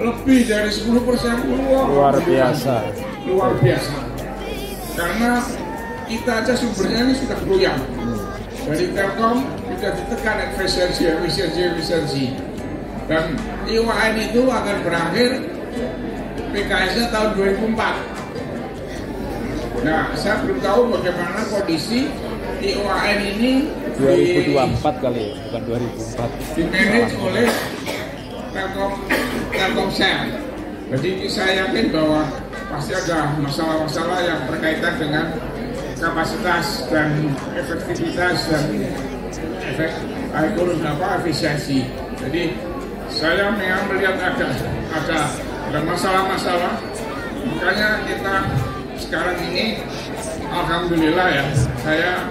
lebih dari 10% luar biasa. Luar biasa. Karena kita aja sumbernya ini sudah goyang. Dari Telkom sudah ditekan efisiensi. Dan IOAN itu akan berakhir PKS-nya tahun 2004. Nah, saya belum tahu bagaimana kondisi IOAN ini 2024 kali, bukan 2004. Dimanage oleh Telkomsel. Jadi saya yakin bahwa pasti ada masalah-masalah yang berkaitan dengan kapasitas dan efektivitas dan efisiensi. Jadi saya memang melihat ada masalah-masalah. Makanya kita sekarang ini alhamdulillah ya, saya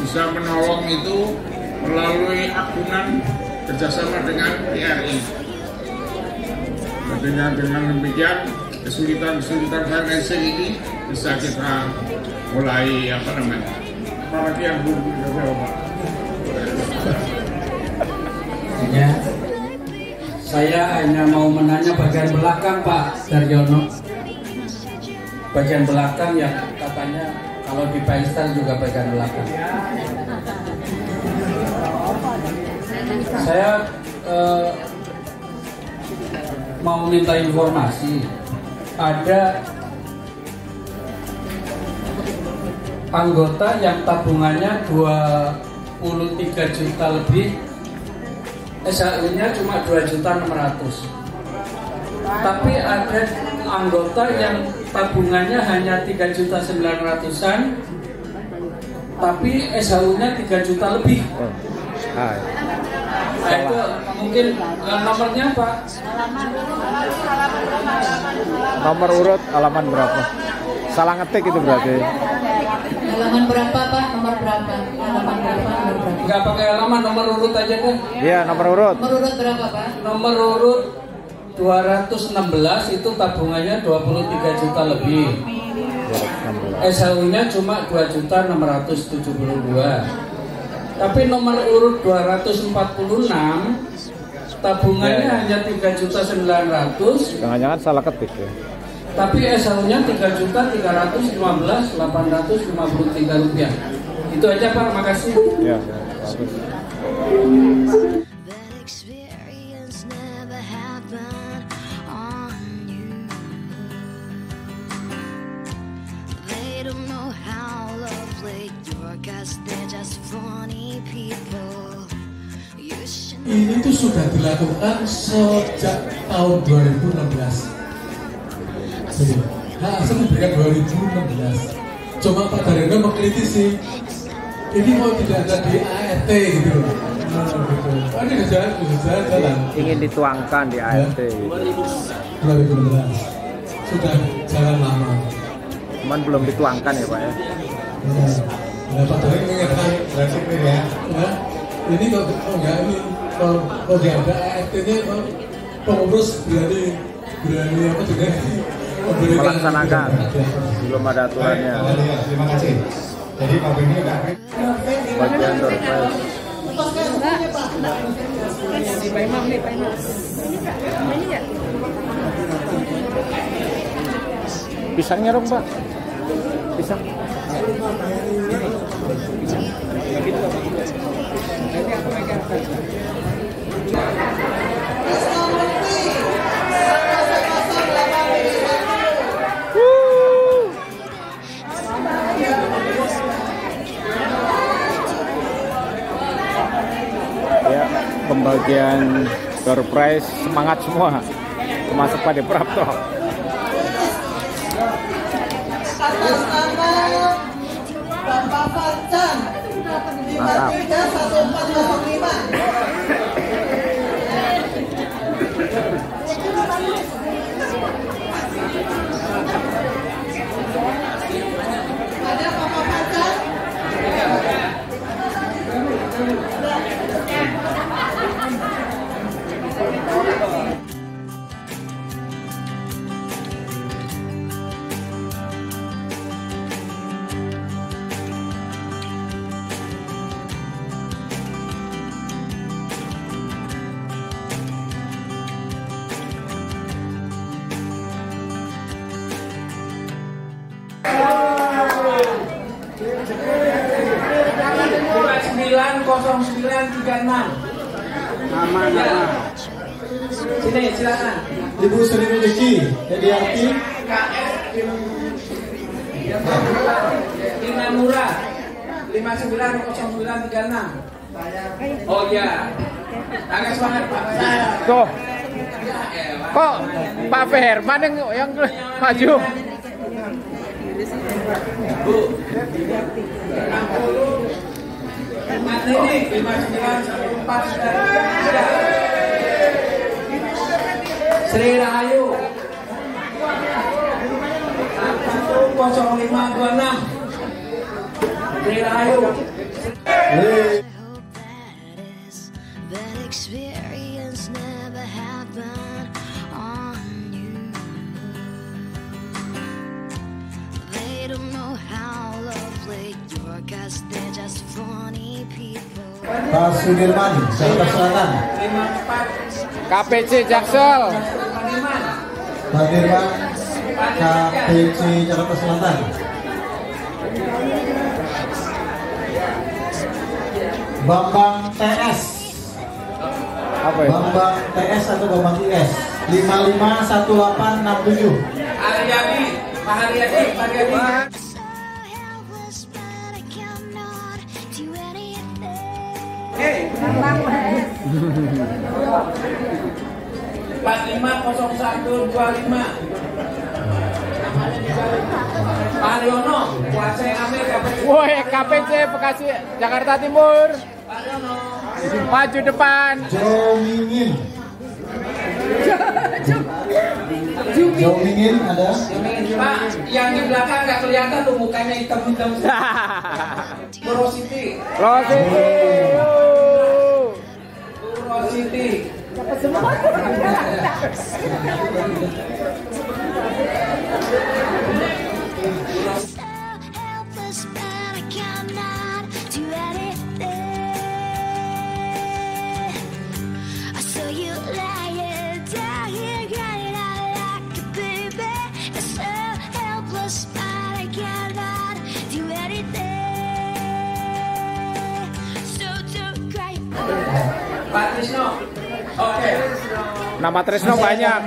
bisa menolong itu melalui akungan kerjasama dengan PRI. Dengan demikian kesulitan financing ini bisa kita mulai apalagi yang belum kita Pak. Saya hanya mau menanya bagian belakang Pak Daryono. Bagian belakang yang katanya kalau di Pakistan juga bagian belakang. Saya mau minta informasi. Ada anggota yang tabungannya 23 juta lebih, SHU-nya cuma 2.600.000. Tapi ada anggota yang tabungannya hanya 3.900.000-an, tapi SHU-nya 3 juta lebih. Nah, itu mungkin nomornya Pak? Nomor urut halaman berapa? Salah ngetik itu berarti. Halaman berapa Pak? Nomor berapa? Halaman berapa? Enggak pakai halaman, nomor urut aja kan? Iya, nomor urut. Nomor urut berapa Pak? Nomor urut 216 itu tabungannya 23 juta lebih. SHU-nya cuma 2.672.000. Tapi nomor urut 246 tabungannya hanya 3.900.000. Jangan-jangan salah ketik ya. Tapi SHU-nya 3.315.853 rupiah. Itu aja Pak, makasih. Ya, bagus. Ini tuh sudah dilakukan sejak tahun 2016. Jadi, sebenarnya 2016. Cuma Pak Daryono mengkritisi, ini mau tidak ada di ART gitu loh. Ini jalan. Ingin dituangkan di ART. 2016 sudah jalan lama. Cuman belum dituangkan ya Pak ya. Nah, Pak Daryono mengingatkan berarti ya. Ini kok enggak ini kalau nggak ada ART-nya pengurus berani apa juga melaksanakan, belum ada aturannya. Terima kasih. Jadi Pak Beni udah bagian surprise. Pisangnya dong Pak. Pisang. Ya, pembagian door prize semangat semua, termasuk Pak Deprapto. Atas nama Bapak Farcan 5314 Nama. Sini silakan. Ibu Sri Miliki, Ediarti. Ina Murah 590936. Oh iya. Agak semangat Pak. Tuh. Kok Pak Ferman yang maju? Bu. 60 ini 5914. Sri Rahayu 0526. Sri Rahayu. That experience never happened on you. They don't know how lovely you are, 'cause they're just funny people. Pak Sudirman, Jakarta Selatan. KPC Jaksel. Pak Dirman, KPC Jakarta Selatan. Bambang TS. Apa ya? Bambang TS atau Bambang IS 551867. Haryadi, Pak Haryadi, Pak Haryadi. Hey, 450125. Pak Haryono, kuasa Amir KPC. Woi, KPC Bekasi Jakarta Timur. Pak Haryono. Maju depan. Jomingin. Jomingin ada. Pak, yang di belakang nggak kelihatan tuh mukanya hitam-hitam. Rositi. Rositi. Rositi. Dapat semua. Pak Trisno. Oke. Nama Trisno banyak.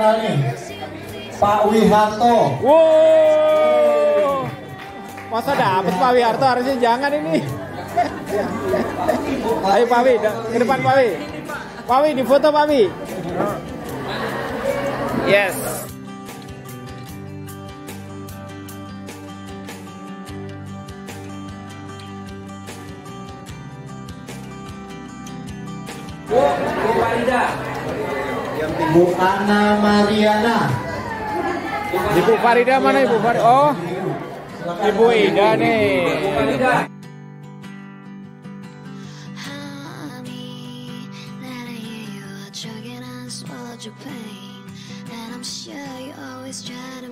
Pak Wiharto. Wow. Masa dapat Pak Wiharto, harusnya jangan ini. Ayo Pak Wi, ke depan Pak Wi. Pak Wi, di foto Pak Wi. Yes. Bu Farida. Bu Ana Mariana. Ibu Farida mana Ibu Farida? Oh, Ibu Ida nih. Bu Farida. Your pain, and I'm sure you always try to